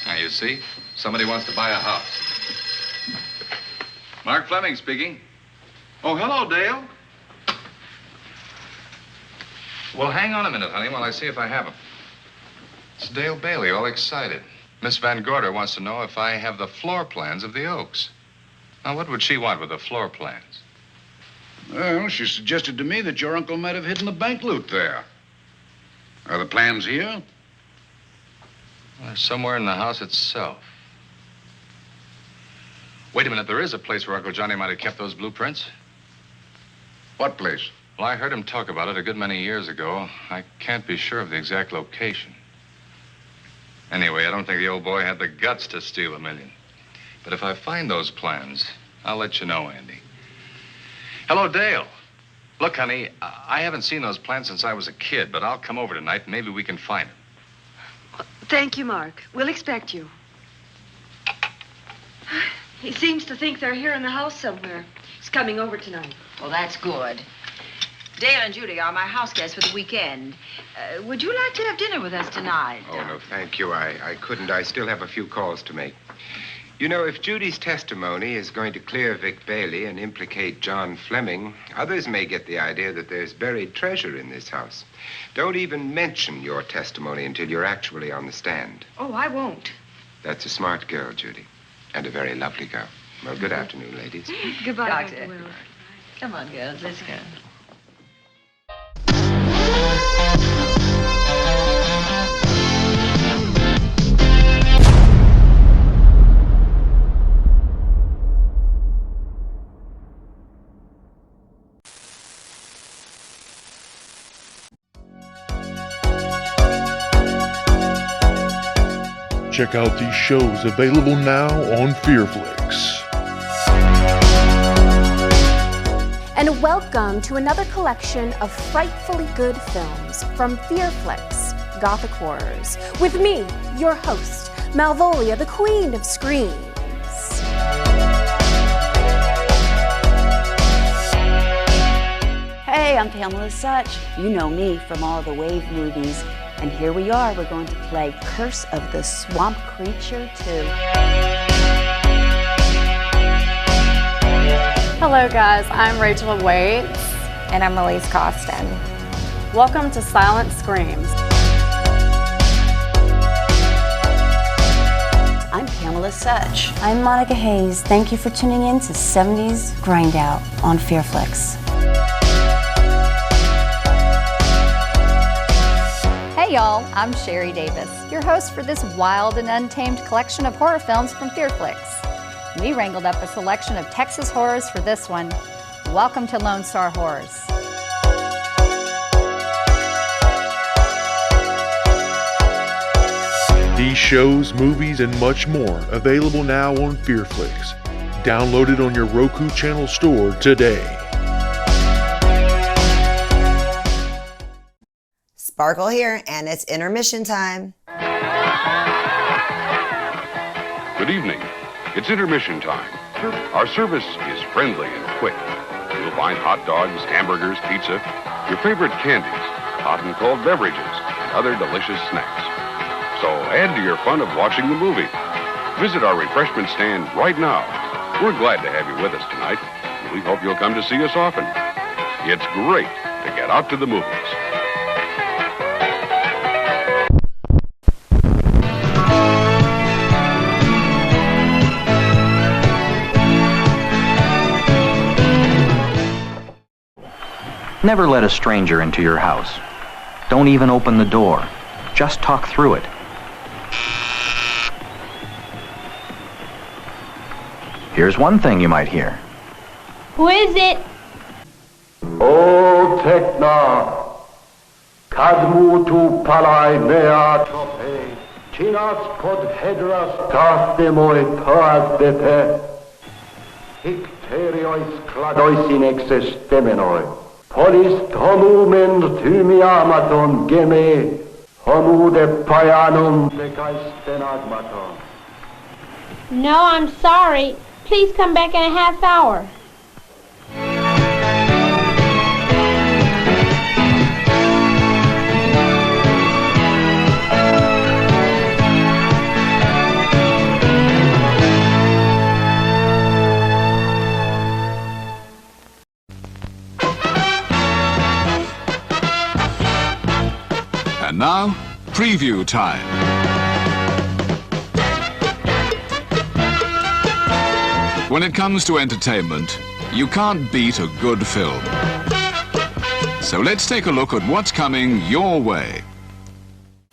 Now, you see, somebody wants to buy a house. Mark Fleming speaking. Oh, hello, Dale. Well, hang on a minute, honey, while I see if I have him. It's Dale Bailey, all excited. Miss Van Gorder wants to know if I have the floor plans of the Oaks. Now, what would she want with the floor plans? Well, she suggested to me that your uncle might have hidden the bank loot there. Are the plans here? Well, they're somewhere in the house itself. Wait a minute, there is a place where Uncle Johnny might have kept those blueprints. What place? Well, I heard him talk about it a good many years ago. I can't be sure of the exact location. Anyway, I don't think the old boy had the guts to steal $1 million. But if I find those plans, I'll let you know, Andy. Hello, Dale. Look, honey, I haven't seen those plans since I was a kid, but I'll come over tonight and maybe we can find them. Thank you, Mark. We'll expect you. He seems to think they're here in the house somewhere. He's coming over tonight. Well, that's good. Dale and Judy are my house guests for the weekend. Would you like to have dinner with us tonight? Oh, no, thank you. I couldn't. I still have a few calls to make. You know, if Judy's testimony is going to clear Vic Bailey and implicate John Fleming, others may get the idea that there's buried treasure in this house. Don't even mention your testimony until you're actually on the stand. Oh, I won't. That's a smart girl, Judy, and a very lovely girl. Well, good afternoon, ladies. Goodbye, Doctor. Dr. Will. Come on, girls, let's go. Check out these shows available now on FearFlix. And welcome to another collection of frightfully good films from FearFlix, Gothic Horrors, with me, your host, Malvolia, the Queen of Screams. Hey, I'm Pamela Such. You know me from all the Wave movies. And here we are, we're going to play Curse of the Swamp Creature 2. Hello guys, I'm Rachel Waits. And I'm Elise Costin. Welcome to Silent Screams. I'm Pamela Such. I'm Monica Hayes. Thank you for tuning in to 70s Grindout on FearFlix. Hey y'all, I'm Sherry Davis, your host for this wild and untamed collection of horror films from FearFlix. We wrangled up a selection of Texas horrors for this one. Welcome to Lone Star Horrors. These shows, movies, and much more available now on FearFlix. Download it on your Roku channel store today. Sparkle here, and it's intermission time. Good evening. It's intermission time. Our service is friendly and quick. You'll find hot dogs, hamburgers, pizza, your favorite candies, hot and cold beverages, and other delicious snacks. So add to your fun of watching the movie. Visit our refreshment stand right now. We're glad to have you with us tonight. We hope you'll come to see us often. It's great to get out to the movies. Never let a stranger into your house. Don't even open the door. Just talk through it. Here's one thing you might hear. Who is it? O Tekna, Kadmu tu palai mea tope, Chinas pod hedras tastemoi toas depe, Hicteriois cladois in existemenoi, Polis tomumen tumiamaton geme, Homu de payanum de caistenagmaton. No, I'm sorry. Please come back in a half hour. And now, preview time. When it comes to entertainment, you can't beat a good film. So let's take a look at what's coming your way.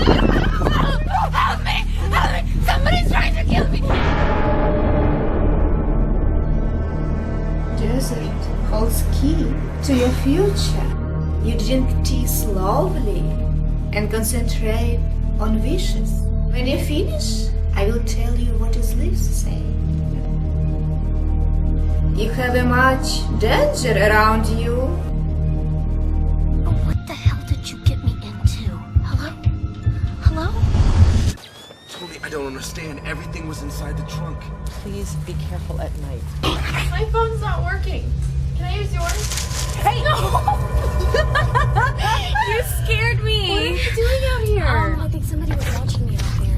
Help me! Help me! Somebody's trying to kill me! Desert holds key to your future. You drink tea slowly and concentrate on wishes. When you finish, I will tell you what his lips say. You have a much danger around you. What the hell did you get me into? Hello? Hello? Totally, I don't understand. Everything was inside the trunk. Please be careful at night. My phone's not working. Can I use yours? Hey! No! You scared me! What are you doing out here? I think somebody was watching me out there.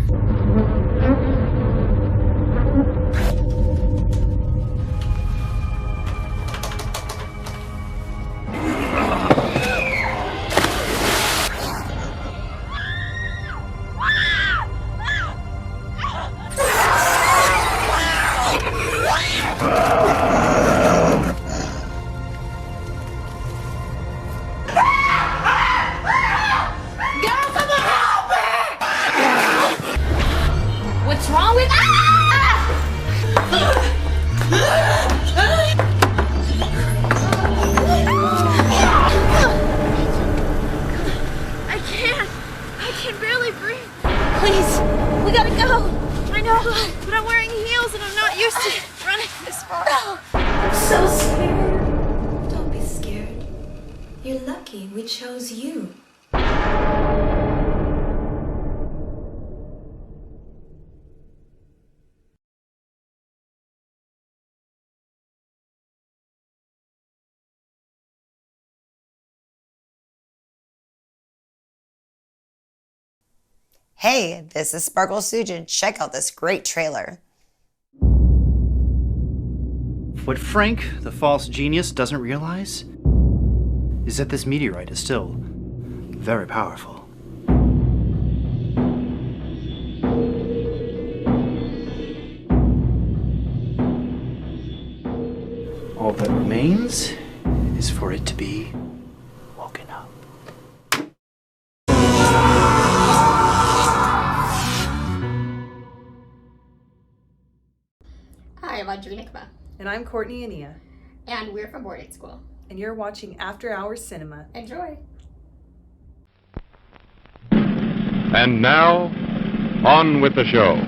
What's wrong with... I can barely breathe. Please, we gotta go. I know, but I'm wearing heels and I'm not used to running this far. I'm so scared. Don't be scared. You're lucky we chose you. Hey, this is Sparkle Sujin. Check out this great trailer. What Frank, the false genius, doesn't realize is that this meteorite is still very powerful. All that remains is for it to be woken up. Hi, I'm Audrey Nikma. And I'm Courtney Ania. And we're from boarding school. And you're watching After Hours Cinema. Enjoy. And now, on with the show.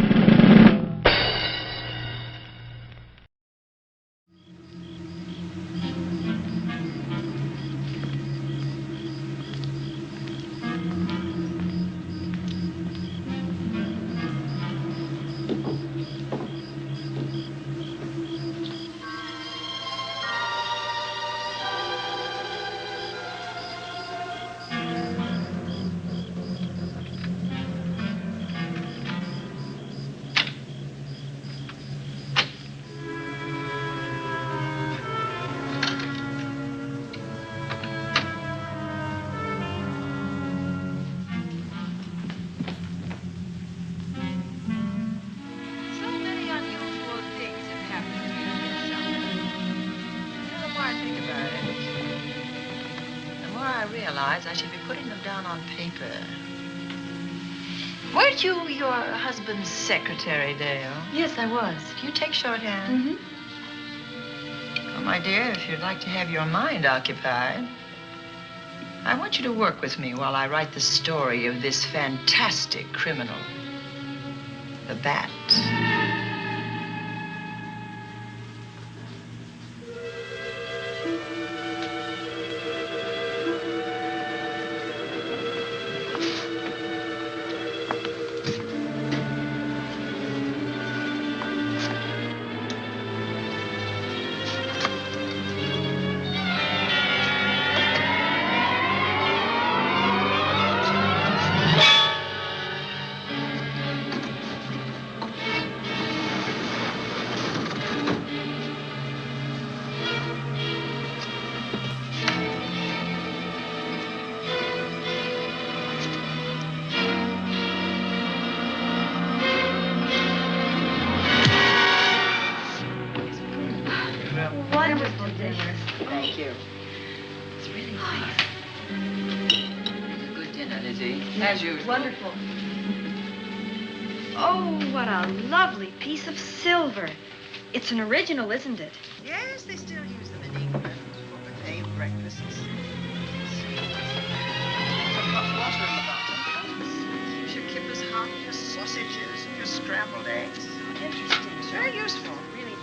I realize I should be putting them down on paper. Weren't you your husband's secretary, Dale? Yes, I was. Do you take shorthand? Well, my dear, if you'd like to have your mind occupied, I want you to work with me while I write the story of this fantastic criminal, the Bat. Wonderful dinner. Thank you. It's really nice. It's a good dinner, Lizzie, as usual. Wonderful. Oh, what a lovely piece of silver. It's an original, isn't it? Yes, they still use them in England for buffet breakfasts. Some hot water in the bottom. Keeps your kippers hot, your sausages, and your scrambled eggs. Interesting. It's very useful, really nice.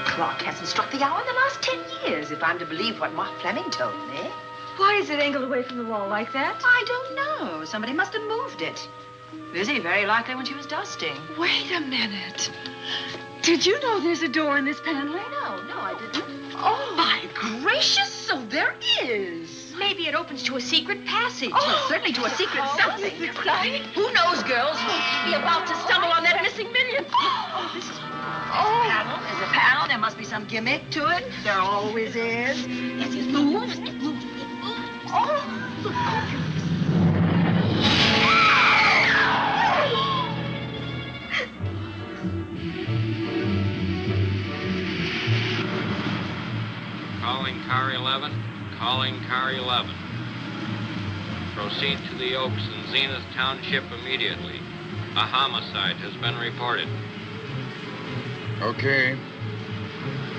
Clock hasn't struck the hour in the last 10 years, if I'm to believe what Mark Fleming told me. Why is it angled away from the wall like that? I don't know. Somebody must have moved it. Lizzie, very likely when she was dusting. Wait a minute. Did you know there's a door in this paneling? No, I didn't. Oh, my gracious, so there is. Maybe it opens to a secret passage. Oh, Well, certainly to a secret something. This is exciting. Who knows, girls? We'll be about to stumble on that missing million. Oh, this is... There's a panel. There must be some gimmick to it. There always is. Yes, it moves. It moves. It moves. Oh. Calling car 11. Calling car 11. Proceed to the Oaks in Zenith Township immediately. A homicide has been reported. Okay.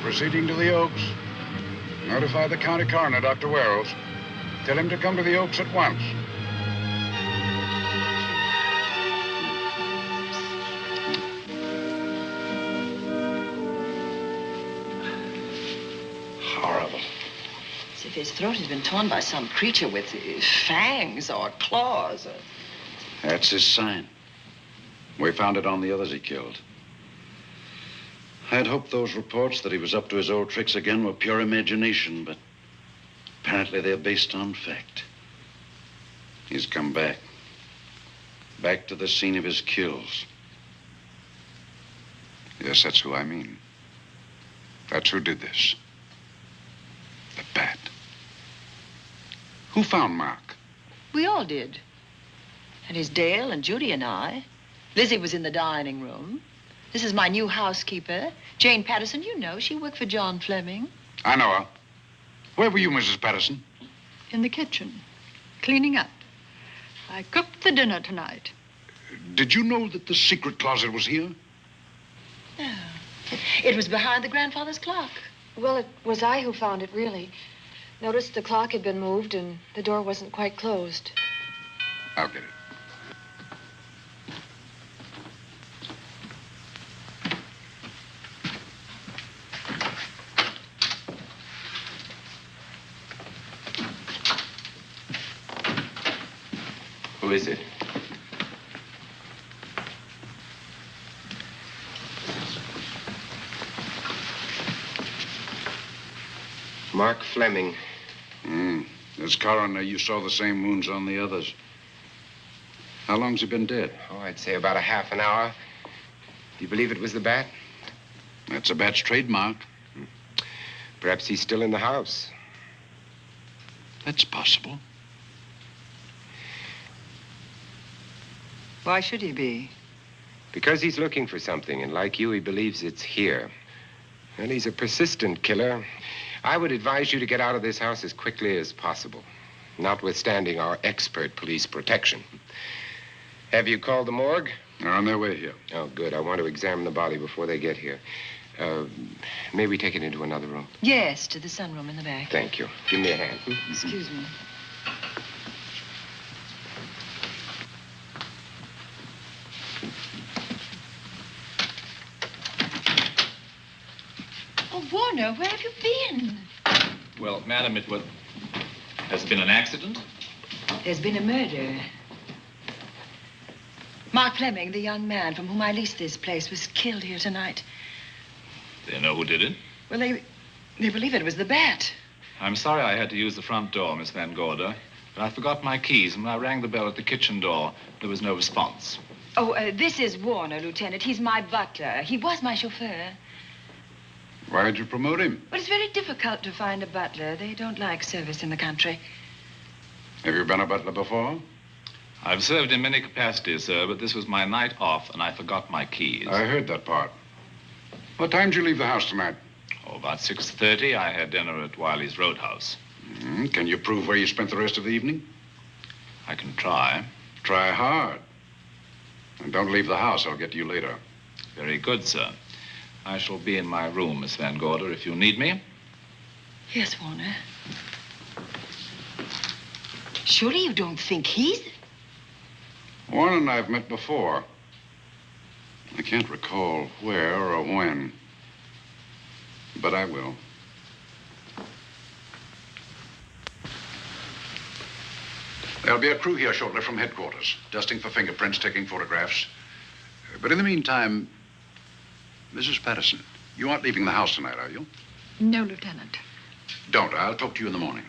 Proceeding to the Oaks. Notify the county coroner, Dr. Wells. Tell him to come to the Oaks at once. Horrible. As if his throat has been torn by some creature with fangs or claws. That's his sign. We found it on the others he killed. I'd hoped those reports that he was up to his old tricks again were pure imagination, but apparently they're based on fact. He's come back. Back to the scene of his kills. Yes, that's who I mean. That's who did this. The Bat. Who found Mark? We all did. And his Dale and Judy and I. Lizzie was in the dining room. This is my new housekeeper, Jane Patterson. You know, she worked for John Fleming. I know her. Where were you, Mrs. Patterson? In the kitchen, cleaning up. I cooked the dinner tonight. Did you know that the secret closet was here? No. It was behind the grandfather's clock. Well, it was I who found it, really. Noticed the clock had been moved and the door wasn't quite closed. I'll get it. Who is it? Mark Fleming. As coroner, you saw the same wounds on the others. How long's he been dead? Oh, I'd say about a half an hour. Do you believe it was the Bat? That's a Bat's trademark. Perhaps he's still in the house. That's possible. Why should he be? Because he's looking for something, and like you, he believes it's here. And he's a persistent killer. I would advise you to get out of this house as quickly as possible, notwithstanding our expert police protection. Have you called the morgue? They're on their way here. Oh, good. I want to examine the body before they get here. May we take it into another room? Yes, to the sunroom in the back. Thank you. Give me a hand. Excuse me. Oh, Warner, where have you been? Well, madam, has been an accident? There's been a murder. Mark Fleming, the young man from whom I leased this place, was killed here tonight. They know who did it? Well, they believe it was the bat. I'm sorry I had to use the front door, Miss Van Gorder, but I forgot my keys, and when I rang the bell at the kitchen door, there was no response. Oh, this is Warner, Lieutenant. He's my butler. He was my chauffeur. Why'd you promote him? Well, it's very difficult to find a butler. They don't like service in the country. Have you been a butler before? I've served in many capacities, sir, but this was my night off, and I forgot my keys. I heard that part. What time did you leave the house tonight? Oh, about 6:30. I had dinner at Wiley's Roadhouse. Can you prove where you spent the rest of the evening? I can try. Try hard. And don't leave the house. I'll get to you later. Very good, sir. I shall be in my room, Miss Van Gorder, if you need me. Yes, Warner. Surely you don't think he's... Warren and I have met before. I can't recall where or when, but I will. There'll be a crew here shortly from headquarters, dusting for fingerprints, taking photographs. But in the meantime, Mrs. Patterson, you aren't leaving the house tonight, are you? No, Lieutenant. Don't. I'll talk to you in the morning.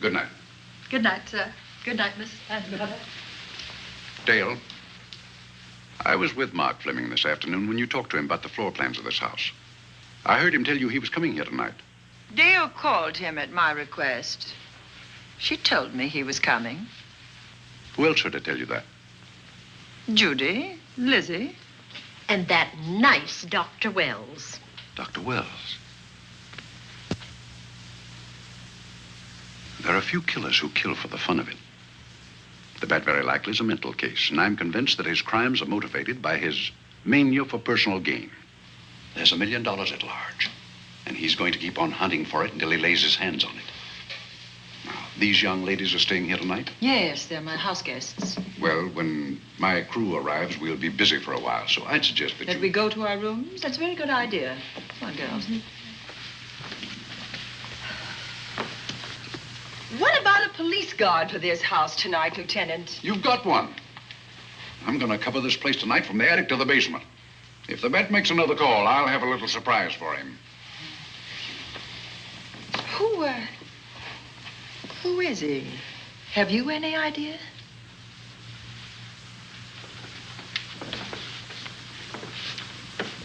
Good night. Good night, sir. Good night, Miss Van Gorder. Dale, I was with Mark Fleming this afternoon when you talked to him about the floor plans of this house. I heard him tell you he was coming here tonight. Dale called him at my request. She told me he was coming. Who else should I tell you that? Judy, Lizzie. And that nice Dr. Wells. Dr. Wells. There are a few killers who kill for the fun of it. The bat very likely is a mental case, and I'm convinced that his crimes are motivated by his mania for personal gain. There's $1 million at large, and he's going to keep on hunting for it until he lays his hands on it. Now, these young ladies are staying here tonight? Yes, they're my house guests. Well, when my crew arrives, we'll be busy for a while, so I'd suggest that That we go to our rooms? That's a very good idea. Come on, girls. What about a police guard for this house tonight, Lieutenant? You've got one. I'm going to cover this place tonight from the attic to the basement. If the bat makes another call, I'll have a little surprise for him. Who is he? Have you any idea?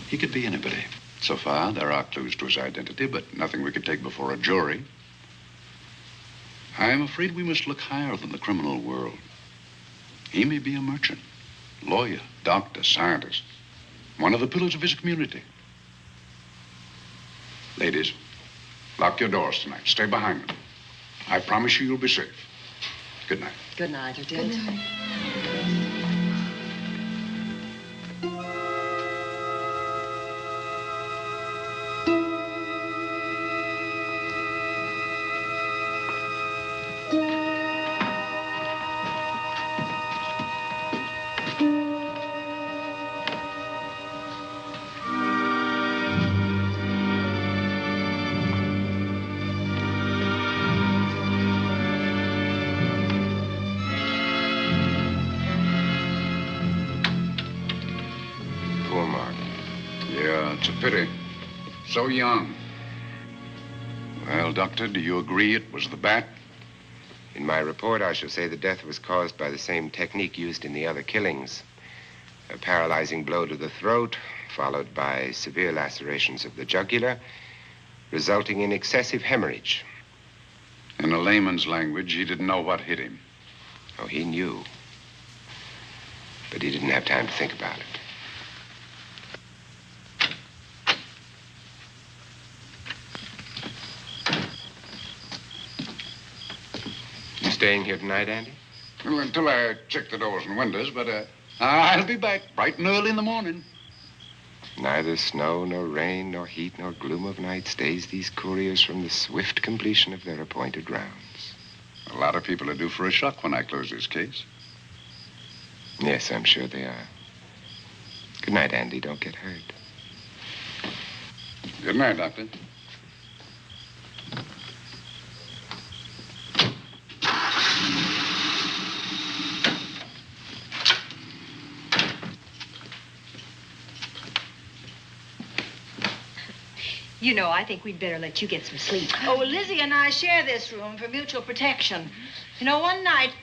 He could be anybody. So far, there are clues to his identity, but nothing we could take before a jury. I'm afraid we must look higher than the criminal world. He may be a merchant, lawyer, doctor, scientist, one of the pillars of his community. Ladies, lock your doors tonight. Stay behind them. I promise you you'll be safe. Good night. Good night, Lieutenant. Good night. Pity. So young. Well, Doctor, do you agree it was the bat? In my report, I shall say the death was caused by the same technique used in the other killings. A paralyzing blow to the throat, followed by severe lacerations of the jugular, resulting in excessive hemorrhage. In a layman's language, he didn't know what hit him. Oh, he knew. But he didn't have time to think about it. You staying here tonight, Andy? Well, until I check the doors and windows, but I'll be back bright and early in the morning. Neither snow, nor rain, nor heat, nor gloom of night stays these couriers from the swift completion of their appointed rounds. A lot of people are due for a shock when I close this case. Yes, I'm sure they are. Good night, Andy. Don't get hurt. Good night, Doctor. You know, I think we'd better let you get some sleep. Oh, well, Lizzie and I share this room for mutual protection. You know, one night,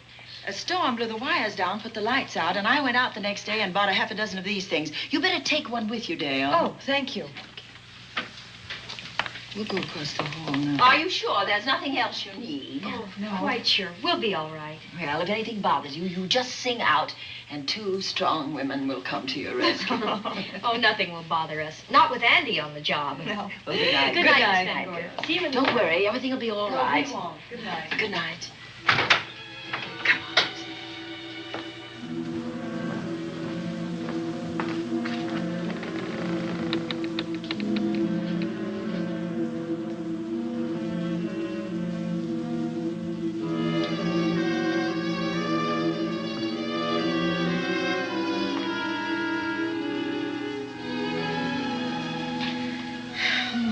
a storm blew the wires down, put the lights out, and I went out the next day and bought a half a dozen of these things. You better take one with you, Dale. Oh, thank you. We'll go across the hall now. Are you sure there's nothing else you need? Oh, no. Quite sure. We'll be all right. Well, if anything bothers you, you just sing out, and 2 strong women will come to your rescue. Oh, nothing will bother us. Not with Andy on the job. No. Well, good night. Good night, Miss Van Gorder. See you in the Don't morning. worry, everything will be all right. We won't. Good night. Good night.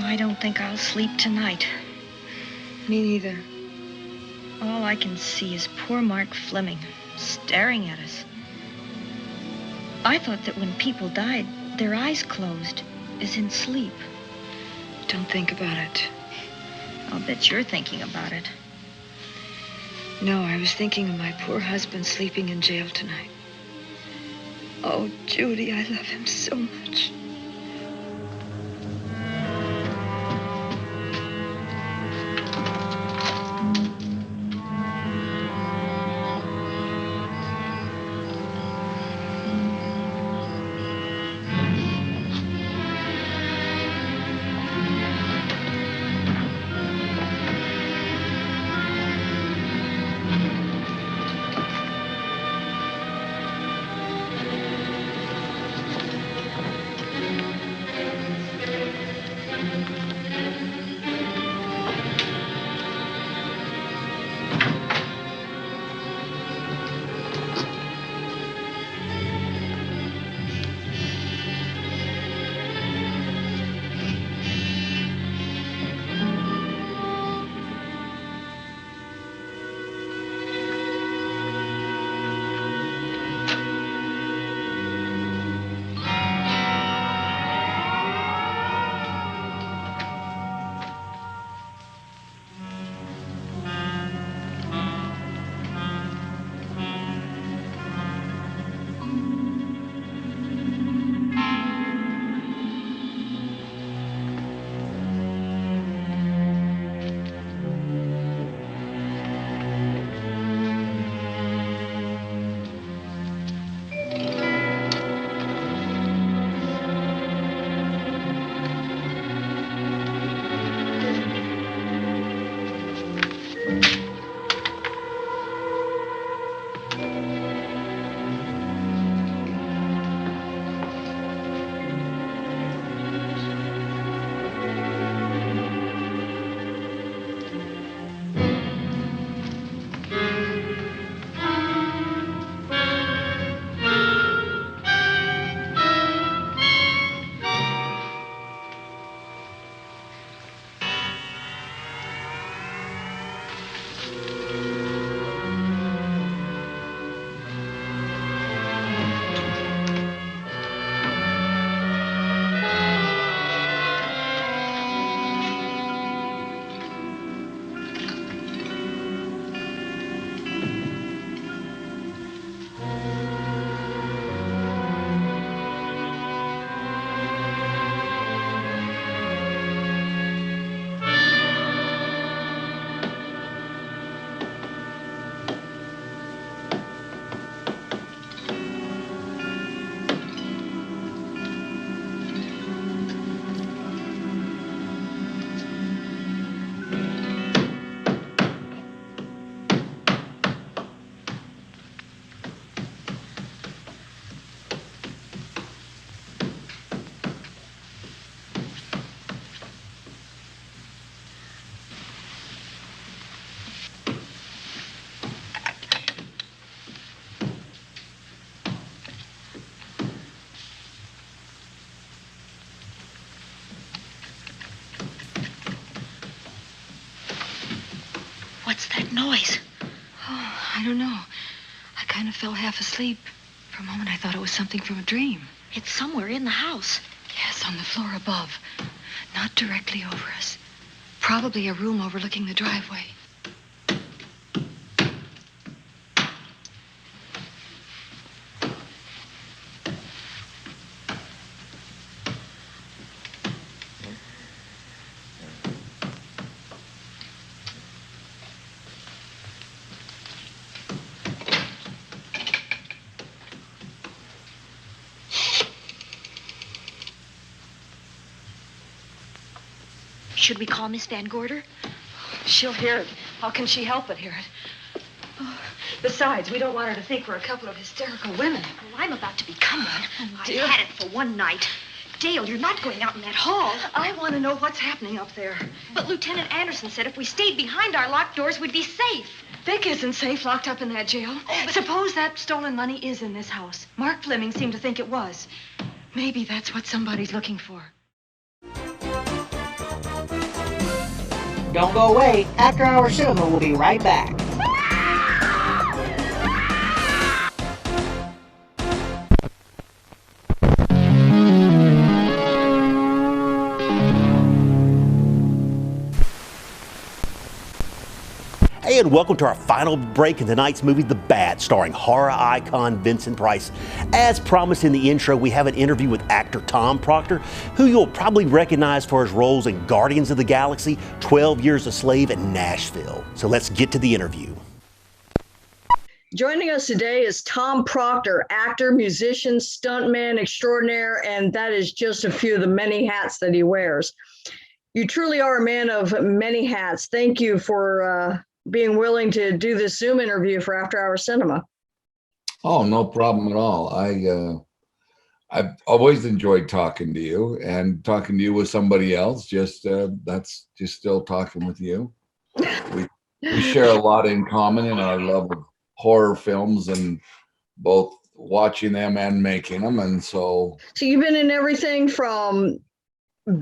I don't think I'll sleep tonight. Me neither. All I can see is poor Mark Fleming staring at us. I thought that when people died, their eyes closed, as in sleep. Don't think about it. I'll bet you're thinking about it. No, I was thinking of my poor husband sleeping in jail tonight. Oh, Judy, I love him so much. that noise? Oh, I don't know. I kind of fell half asleep. For a moment, I thought it was something from a dream. It's somewhere in the house. Yes, on the floor above. Not directly over us. Probably a room overlooking the driveway. Should we call Miss Van Gorder? She'll hear it. How can she help but hear it? Oh, besides, we don't want her to think we're a couple of hysterical women. Well, I'm about to become one. I've dear. had it for one night. Dale, you're not going out in that hall. I want to know what's happening up there. But Lieutenant Anderson said if we stayed behind our locked doors, we'd be safe. Vic isn't safe locked up in that jail. Suppose that stolen money is in this house. Mark Fleming seemed to think it was. Maybe that's what somebody's looking for. Don't go away. After Hour Cinema will be right back. Hey, and welcome to our final break in tonight's movie, The Bat, starring horror icon Vincent Price. As promised in the intro, we have an interview with actor Tom Proctor, who you'll probably recognize for his roles in Guardians of the Galaxy, 12 Years a Slave, and Nashville. So let's get to the interview. Joining us today is Tom Proctor, actor, musician, stuntman extraordinaire, and that is just a few of the many hats that he wears. You truly are a man of many hats. Thank you for being willing to do this Zoom interview for After Hour Cinema. Oh, no problem at all. I've always enjoyed talking to you, and talking to you with somebody else. That's just still talking with you. We share a lot in common in our love of horror films and both watching them and making them, and so you've been in everything from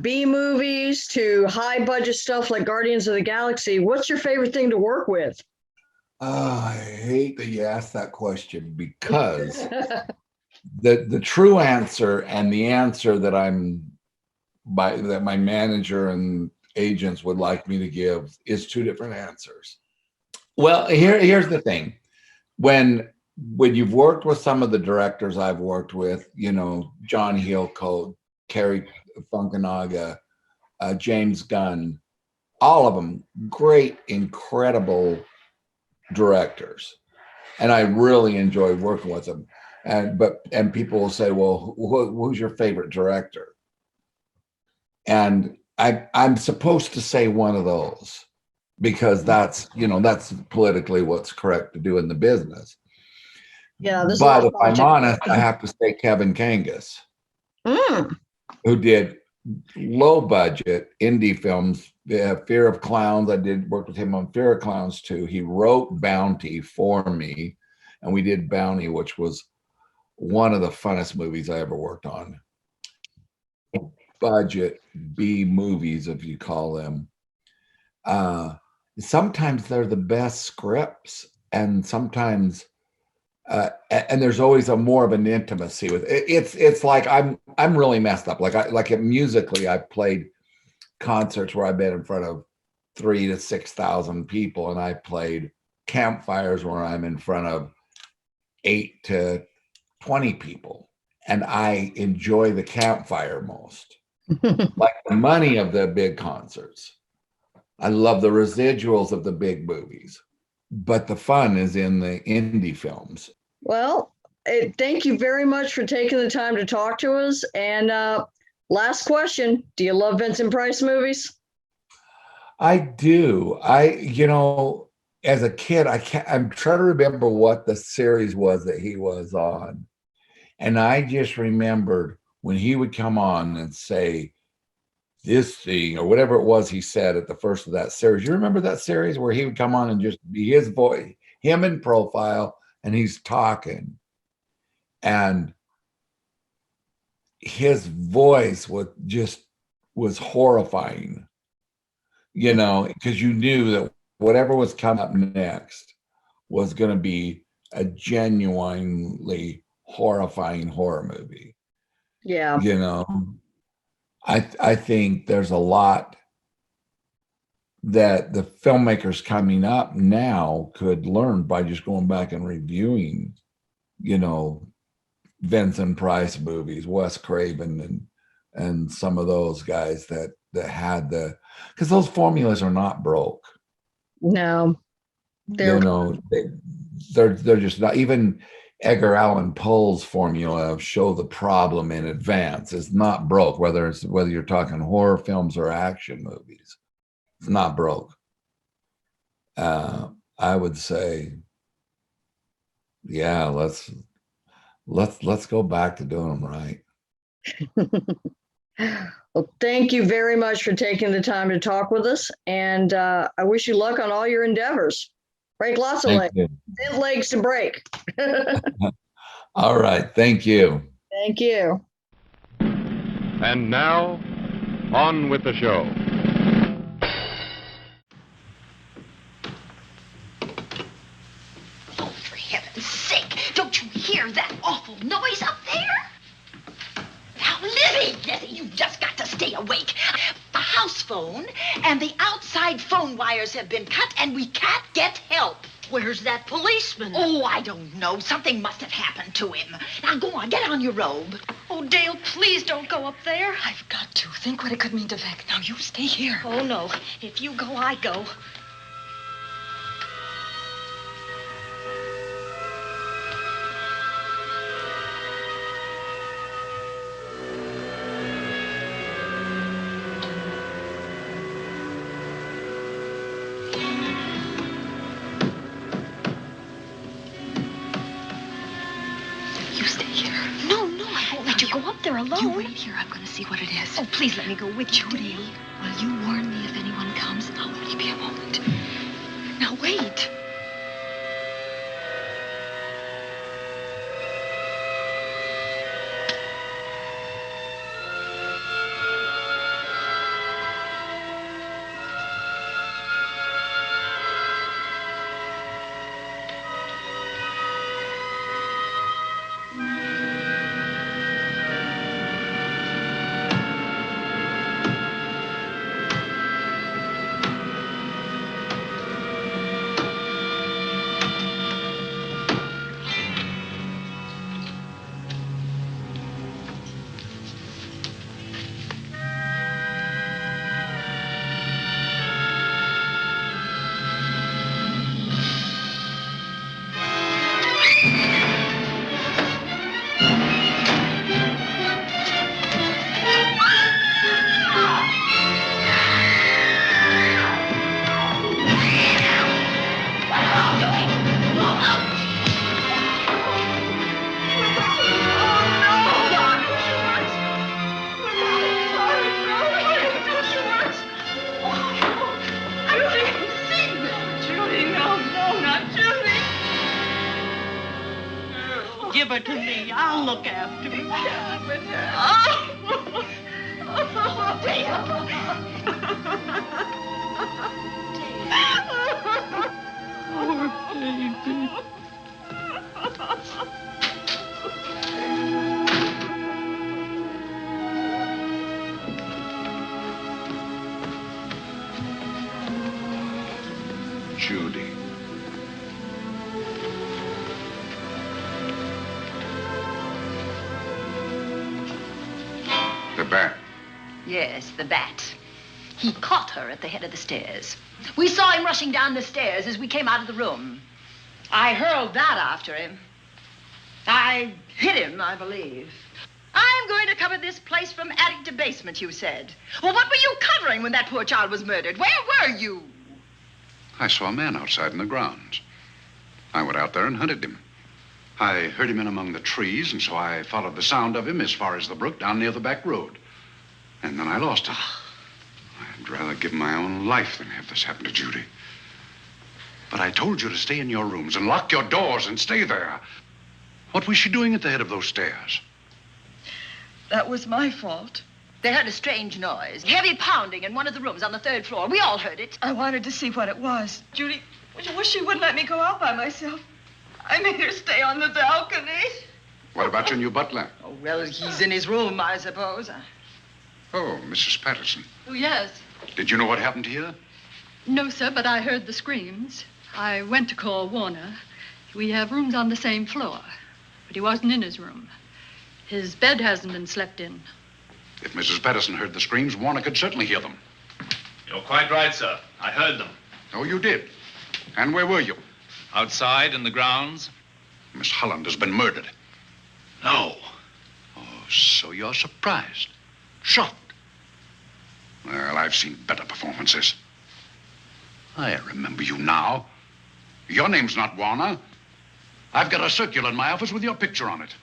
B movies to high budget stuff like Guardians of the Galaxy. What's your favorite thing to work with? I hate that you asked that question, because the true answer and the answer that that my manager and agents would like me to give is two different answers. Well, here's the thing. When you've worked with some of the directors I've worked with, John Hillcoat, Cary Fukunaga, James Gunn, all of them great, incredible directors, and I really enjoy working with them. And people will say, "Well, who's your favorite director?" And I'm supposed to say one of those, because that's politically what's correct to do in the business. Yeah, but if I'm honest, I have to say Kevin Kangas. Who did low budget indie films, Fear of Clowns. I did work with him on Fear of Clowns too. He wrote Bounty for me, and we did Bounty, which was one of the funnest movies I ever worked on. Budget B movies, if you call them. Sometimes they're the best scripts, and sometimes and there's always more of an intimacy with it. It's like I'm really messed up. Musically, I've played concerts where I've been in front of 3,000 to 6,000 people, and I played campfires where I'm in front of 8 to 20 people, and I enjoy the campfire most. Like the money of the big concerts. I love the residuals of the big movies, but the fun is in the indie films. Well, thank you very much for taking the time to talk to us. And last question, do you love Vincent Price movies? I do. As a kid, I'm trying to remember what the series was that he was on. And I just remembered when he would come on and say this thing or whatever it was he said at the first of that series. You remember that series where he would come on and just be his voice, him in profile, and he's talking. And his voice was horrifying, because you knew that whatever was coming up next was going to be a genuinely horrifying horror movie. Yeah. You know, I think there's a lot that the filmmakers coming up now could learn by just going back and reviewing, you know, Vincent Price movies, Wes Craven, and some of those guys that had because those formulas are not broke. No, you know, they're just not. Even Edgar Allan Poe's formula of show the problem in advance is not broke. Whether you're talking horror films or action movies, it's not broke. I would say, yeah, let's go back to doing them right. Well, thank you very much for taking the time to talk with us, and I wish you luck on all your endeavors. Break lots of legs. Bent legs to break. All right. Thank you. Thank you. And now, on with the show. Oh, for heaven's sake, don't you hear that awful noise up there? Now, Libby, you've just got to stay awake. The house phone and the outside phone wires have been cut, and we can't get help. Where's that policeman? Oh, I don't know. Something must have happened to him. Now, go on, get on your robe. Oh, Dale, please don't go up there. I've got to. Think what it could mean to Vic. Now, you stay here. Oh, no. If you go, I go. Alone. You wait here. I'm going to see what it is. Oh, please let me go with you, Judy. Will you warn me if anyone comes? I'll only be a moment. Now, wait. Give her to me. I'll look after her. Poor baby. Judy. The bat. Yes, the bat. He caught her at the head of the stairs. We saw him rushing down the stairs as we came out of the room. I hurled that after him. I hit him, I believe. I'm going to cover this place from attic to basement, you said. Well, what were you covering when that poor child was murdered? Where were you? I saw a man outside in the grounds. I went out there and hunted him. I heard him in among the trees, and so I followed the sound of him as far as the brook down near the back road. And then I lost him. I'd rather give my own life than have this happen to Judy. But I told you to stay in your rooms and lock your doors and stay there. What was she doing at the head of those stairs? That was my fault. They heard a strange noise. Heavy pounding in one of the rooms on the 3rd floor. We all heard it. I wanted to see what it was. Judy, I wish she wouldn't let me go out by myself. I made her stay on the balcony. What about your new butler? Oh, well, he's in his room, I suppose. Oh, Mrs. Patterson. Oh, yes. Did you know what happened here? No, sir, but I heard the screams. I went to call Warner. We have rooms on the same floor, but he wasn't in his room. His bed hasn't been slept in. If Mrs. Patterson heard the screams, Warner could certainly hear them. You're quite right, sir. I heard them. Oh, you did? And where were you? Outside in the grounds. Miss Holland has been murdered. No. Oh, so you're surprised. Shocked. Well, I've seen better performances. I remember you now. Your name's not Warner. I've got a circular in my office with your picture on it.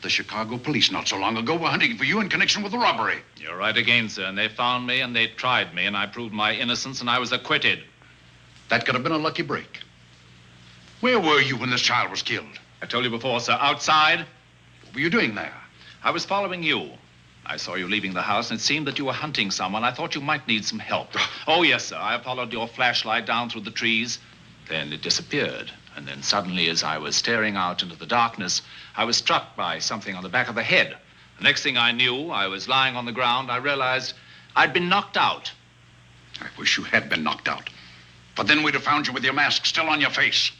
The Chicago police not so long ago were hunting for you in connection with the robbery. You're right again, sir. And they found me and they tried me and I proved my innocence and I was acquitted. That could have been a lucky break. Where were you when this child was killed? I told you before, sir. Outside. What were you doing there? I was following you. I saw you leaving the house and it seemed that you were hunting someone. I thought you might need some help. Oh, yes, sir. I followed your flashlight down through the trees. Then it disappeared. And then suddenly, as I was staring out into the darkness, I was struck by something on the back of the head. The next thing I knew, I was lying on the ground. I realized I'd been knocked out. I wish you had been knocked out. But then we'd have found you with your mask still on your face.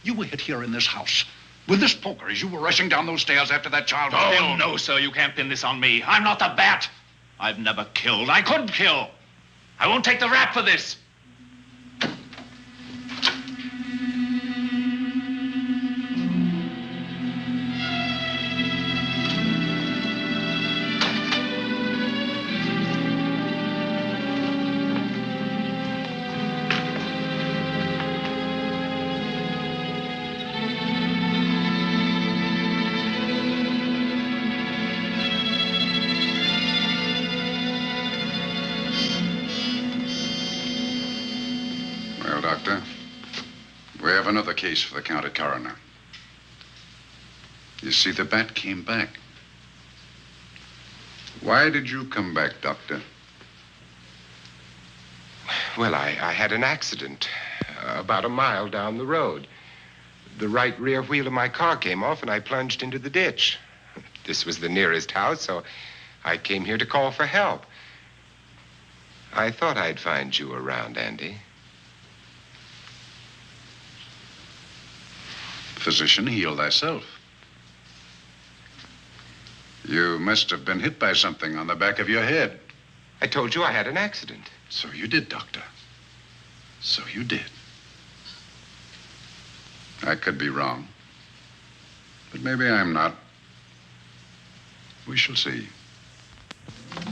You were hit here in this house with this poker as you were rushing down those stairs after that child was killed. Oh, no, sir. You can't pin this on me. I'm not the bat. I've never killed. I couldn't kill. I won't take the rap for this. Doctor. We have another case for the county coroner. You see, the bat came back. Why did you come back, Doctor? Well, I had an accident about a mile down the road. The right rear wheel of my car came off and I plunged into the ditch. This was the nearest house, so I came here to call for help. I thought I'd find you around, Andy. Physician, heal thyself. You must have been hit by something on the back of your head. I told you I had an accident. So you did, Doctor. So you did. I could be wrong. But maybe I'm not. We shall see. All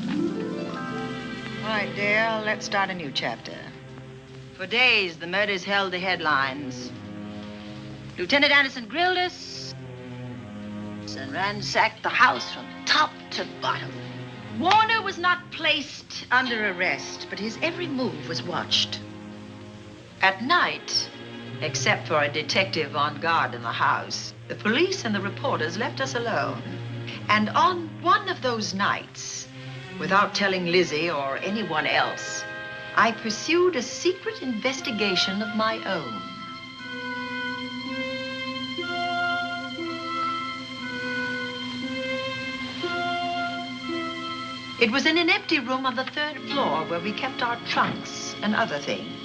right, dear, let's start a new chapter. For days, the murders held the headlines. Lieutenant Anderson grilled us and ransacked the house from top to bottom. Warner was not placed under arrest, but his every move was watched. At night, except for a detective on guard in the house, the police and the reporters left us alone. And on one of those nights, without telling Lizzie or anyone else, I pursued a secret investigation of my own. It was in an empty room on the 3rd floor where we kept our trunks and other things.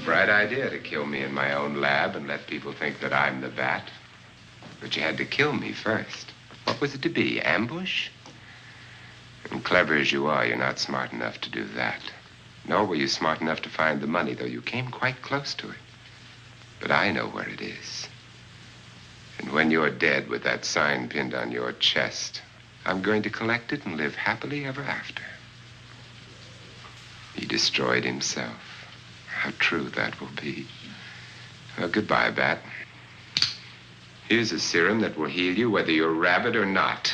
Bright idea to kill me in my own lab and let people think that I'm the bat. But you had to kill me first. What was it to be, ambush? And clever as you are, you're not smart enough to do that. Nor were you smart enough to find the money, though you came quite close to it. But I know where it is. And when you're dead with that sign pinned on your chest, I'm going to collect it and live happily ever after. He destroyed himself. How true that will be. Well, goodbye, Bat. Here's a serum that will heal you whether you're rabid or not.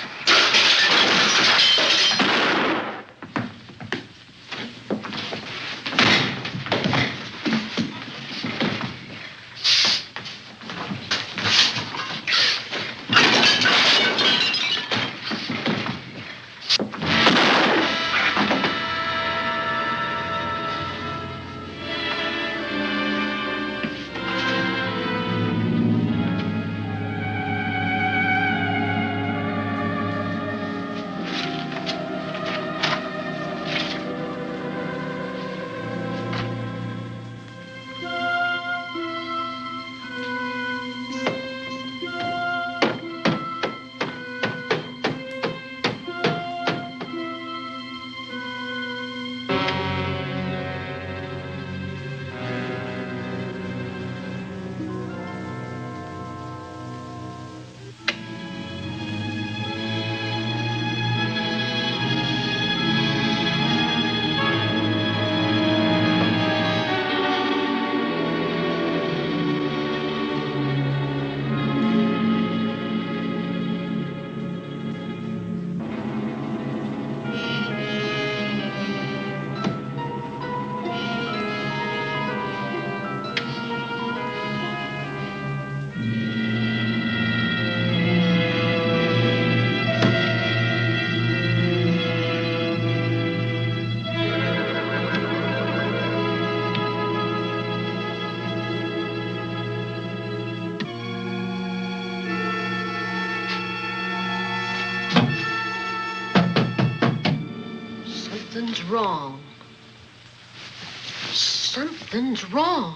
Something's wrong. Something's wrong.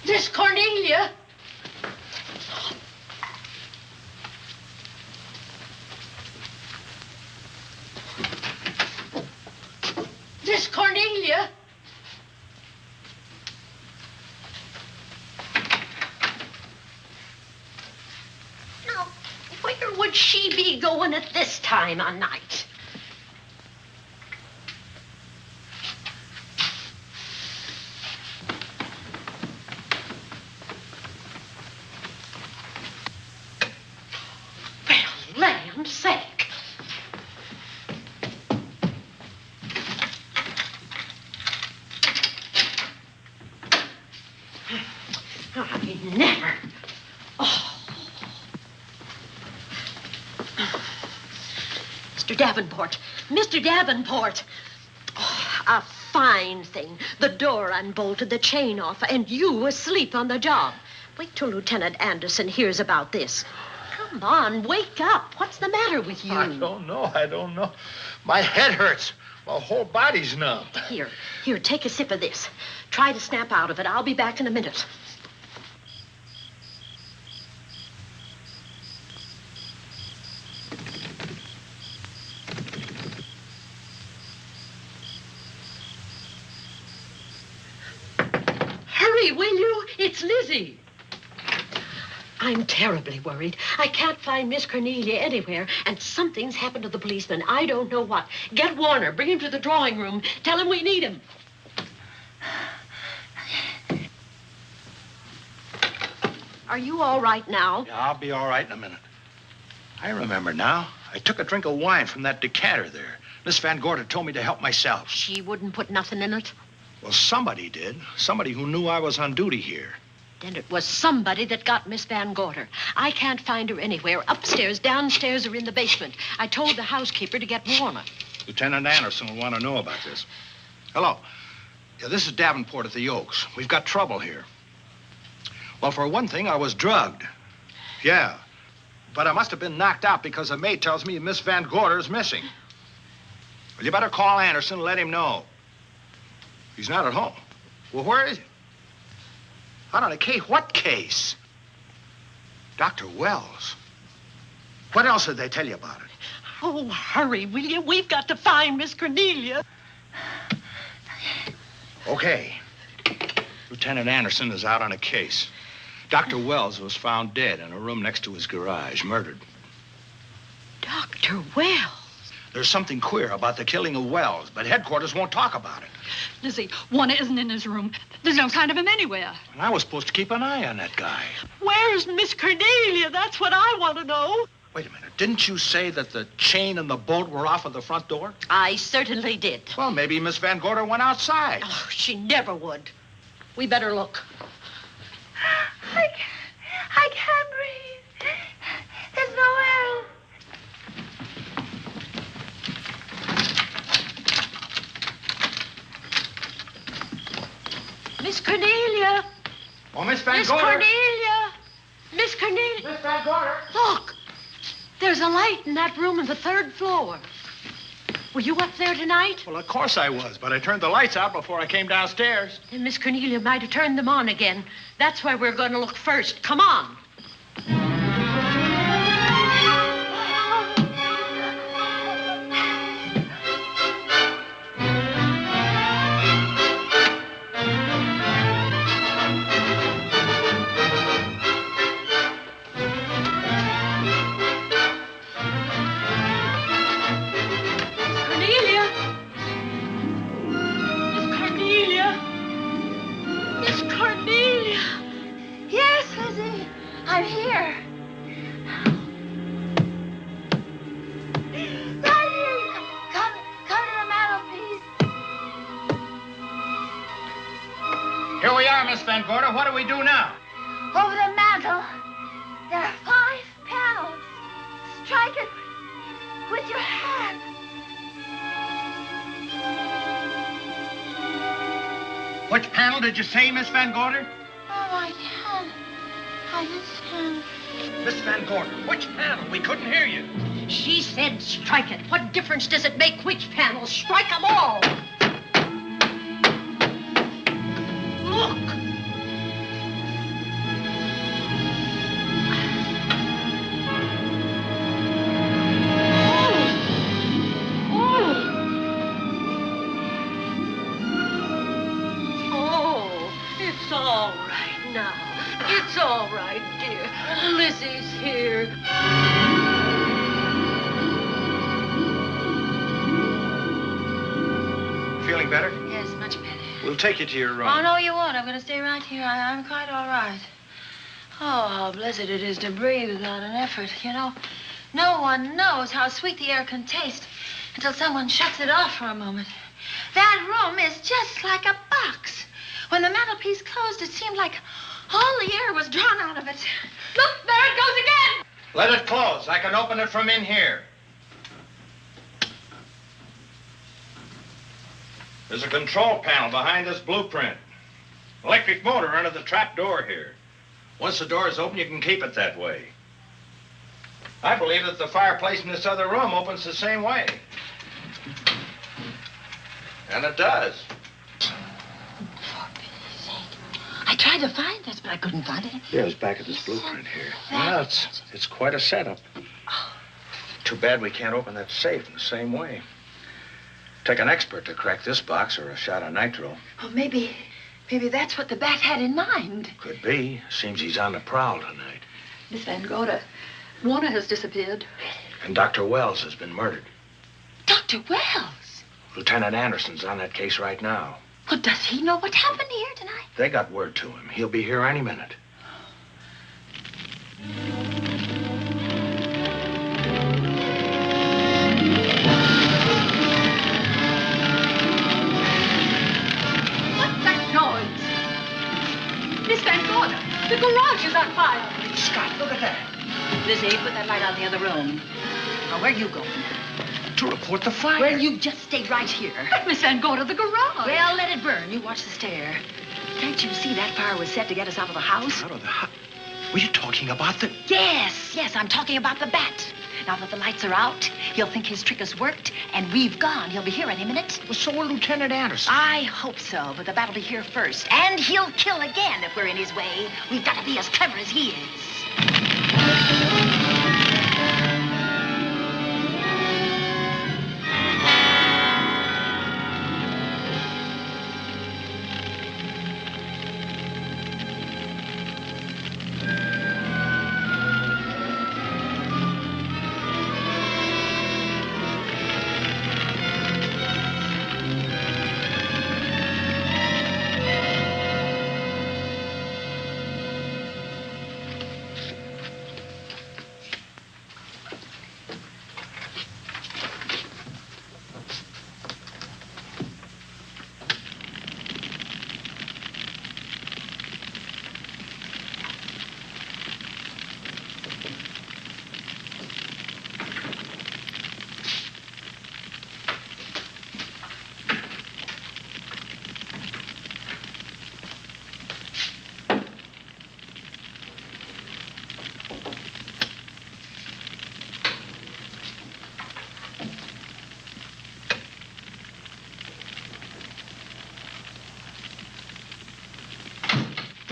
Miss Cornelia! Miss Cornelia! Now, where would she be going at this time of night? Well, land's sake. I never. Oh. Mr. Davenport. Mr. Davenport. Oh, a fine thing. The door unbolted, the chain off, and you asleep on the job. Wait till Lieutenant Anderson hears about this. Come on, wake up. What's the matter with you? I don't know. My head hurts. My whole body's numb. Here, take a sip of this. Try to snap out of it. I'll be back in a minute. Hurry, will you? It's Lizzie. I'm terribly worried. I can't find Miss Cornelia anywhere, and something's happened to the policeman. I don't know what. Get Warner. Bring him to the drawing room. Tell him we need him. Are you all right now? Yeah, I'll be all right in a minute. I remember now. I took a drink of wine from that decanter there. Miss Van Gorder told me to help myself. She wouldn't put nothing in it? Well, somebody did. Somebody who knew I was on duty here. Then it was somebody that got Miss Van Gorder. I can't find her anywhere. Upstairs, downstairs, or in the basement. I told the housekeeper to get Warner. Lieutenant Anderson will want to know about this. Hello. Yeah, this is Davenport at the Oaks. We've got trouble here. Well, for one thing, I was drugged. Yeah. but I must have been knocked out because the maid tells me Miss Van Gorder is missing. Well, you better call Anderson and let him know. He's not at home. Well, where is he? Out on a case? What case? Dr. Wells. What else did they tell you about it? Oh, hurry, will you? We've got to find Miss Cornelia. Okay. Lieutenant Anderson is out on a case. Dr. Wells was found dead in a room next to his garage, murdered. Dr. Wells? There's something queer about the killing of Wells, but headquarters won't talk about it. Lizzie, Warner isn't in his room. There's no sign of him anywhere. And I was supposed to keep an eye on that guy. Where's Miss Cornelia? That's what I want to know. Wait a minute. Didn't you say that the chain and the bolt were off of the front door? I certainly did. Well, maybe Miss Van Gorder went outside. Oh, she never would. We better look. I can't breathe. There's no air. Miss Cornelia. Oh, Miss Van Miss Gorder. Cornelia. Miss Cornelia. Miss Van Gorder. Look. There's a light in that room on the 3rd floor. Were you up there tonight? Well, of course I was, but I turned the lights out before I came downstairs. And Miss Cornelia might have turned them on again. That's why we're going to look first. Come on. I'm here. Right here. Come to the mantelpiece. Here we are, Miss Van Gorder. What do we do now? Over the mantel, there are 5 panels. Strike it with your hand. Which panel did you say, Miss Van Gorder? Oh, I can't. I just can't. Miss Van Gorder, which panel? We couldn't hear you. She said strike it. What difference does it make which panel? Strike them all. Look. It's all right now. It's all right, dear. Lizzie's here. Feeling better? Yes, much better. We'll take you to your room. Oh, no, you won't. I'm going to stay right here. I'm quite all right. Oh, how blessed it is to breathe without an effort. You know, no one knows how sweet the air can taste until someone shuts it off for a moment. That room is just like a box. When the mantelpiece closed, it seemed like all the air was drawn out of it. Look, there it goes again. Let it close. I can open it from in here. There's a control panel behind this blueprint. Electric motor under the trap door here. Once the door is open, you can keep it that way. I believe that the fireplace in this other room opens the same way. And it does. I tried to find this, but I couldn't find it. Yeah, it's back of this blueprint here. Well, it's quite a setup. Too bad we can't open that safe in the same way. Take an expert to crack this box or a shot of nitro. Oh, maybe that's what the bat had in mind. Could be. Seems he's on the prowl tonight. Miss Van Gorder, Warner has disappeared. And Dr. Wells has been murdered. Dr. Wells? Lieutenant Anderson's on that case right now. Well, does he know what happened here tonight? They got word to him. He'll be here any minute. What's that noise? Miss Van Gorder, the garage is on fire. Scott, look at that. Lizzie, put that light out in the other room. Now, where are you going? To report the fire. Well, you just stay right here. But Miss Van Gorder, the garage. Well, let it burn. You watch the stair. Can't you see that fire was set to get us out of the house? Out of the house? Were you talking about the... Yes, I'm talking about the bat. Now that the lights are out, he'll think his trick has worked, and we've gone. He'll be here any minute. Well, so will Lieutenant Anderson. I hope so, but the bat will be here first. And he'll kill again if we're in his way. We've got to be as clever as he is.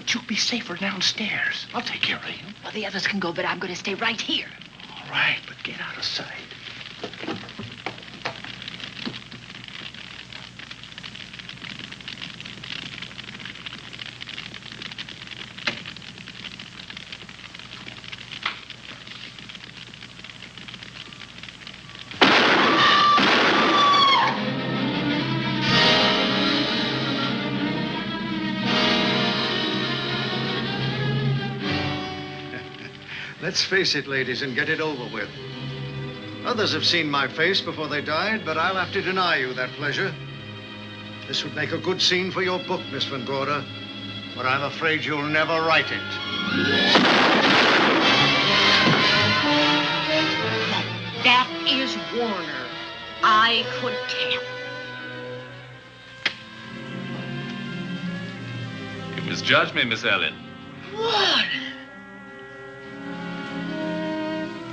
You'll be safer downstairs. I'll take care of you. Well, the others can go, but I'm going to stay right here. All right, but get out of sight. Let's face it, ladies, and get it over with. Others have seen my face before they died, but I'll have to deny you that pleasure. This would make a good scene for your book, Miss Van Gorder, but I'm afraid you'll never write it. That is Warner. I could tell. You misjudged me, Miss Ellen. Warner!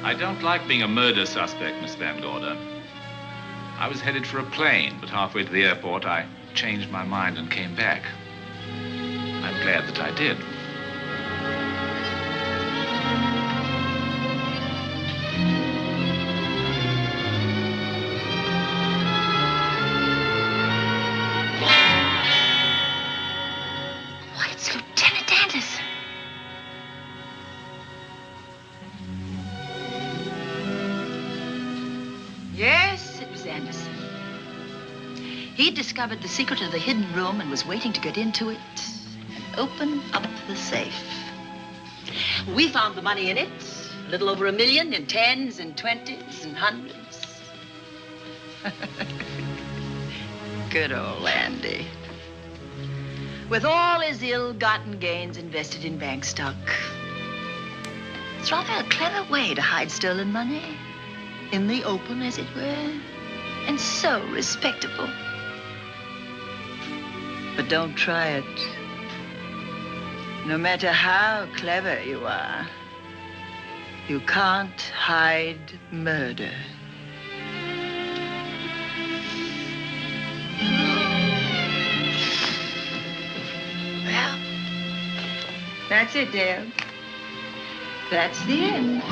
I don't like being a murder suspect, Miss Van Gorder. I was headed for a plane, but halfway to the airport, I changed my mind and came back. I'm glad that I did. Why, it's Lieutenant Anderson. Yes, it was Anderson. He'd discovered the secret of the hidden room and was waiting to get into it and open up the safe. We found the money in it, a little over $1 million in tens and twenties and hundreds. Good old Andy. With all his ill-gotten gains invested in bank stock. It's rather a clever way to hide stolen money. In the open, as it were, and so respectable. But don't try it. No matter how clever you are, you can't hide murder. Well, that's it, Dale. That's the end.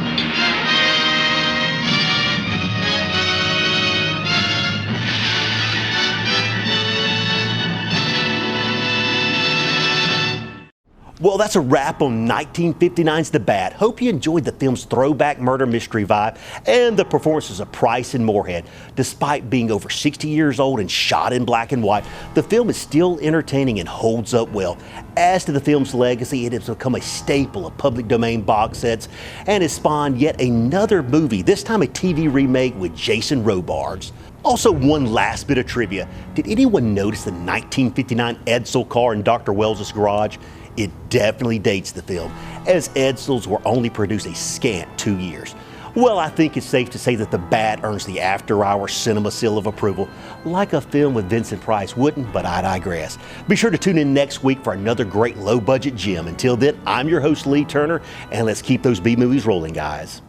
Well, that's a wrap on 1959's The Bat. Hope you enjoyed the film's throwback murder mystery vibe and the performances of Price and Moorhead. Despite being over 60 years old and shot in black and white, the film is still entertaining and holds up well. As to the film's legacy, it has become a staple of public domain box sets and has spawned yet another movie, this time a TV remake with Jason Robards. Also, one last bit of trivia. Did anyone notice the 1959 Edsel car in Dr. Wells' garage? It definitely dates the film, as Edsels were only produced a scant 2 years. Well, I think it's safe to say that The Bat earns the after-hour cinema seal of approval, like a film with Vincent Price wouldn't, but I digress. Be sure to tune in next week for another great low-budget gem. Until then, I'm your host, Lee Turner, and let's keep those B-movies rolling, guys.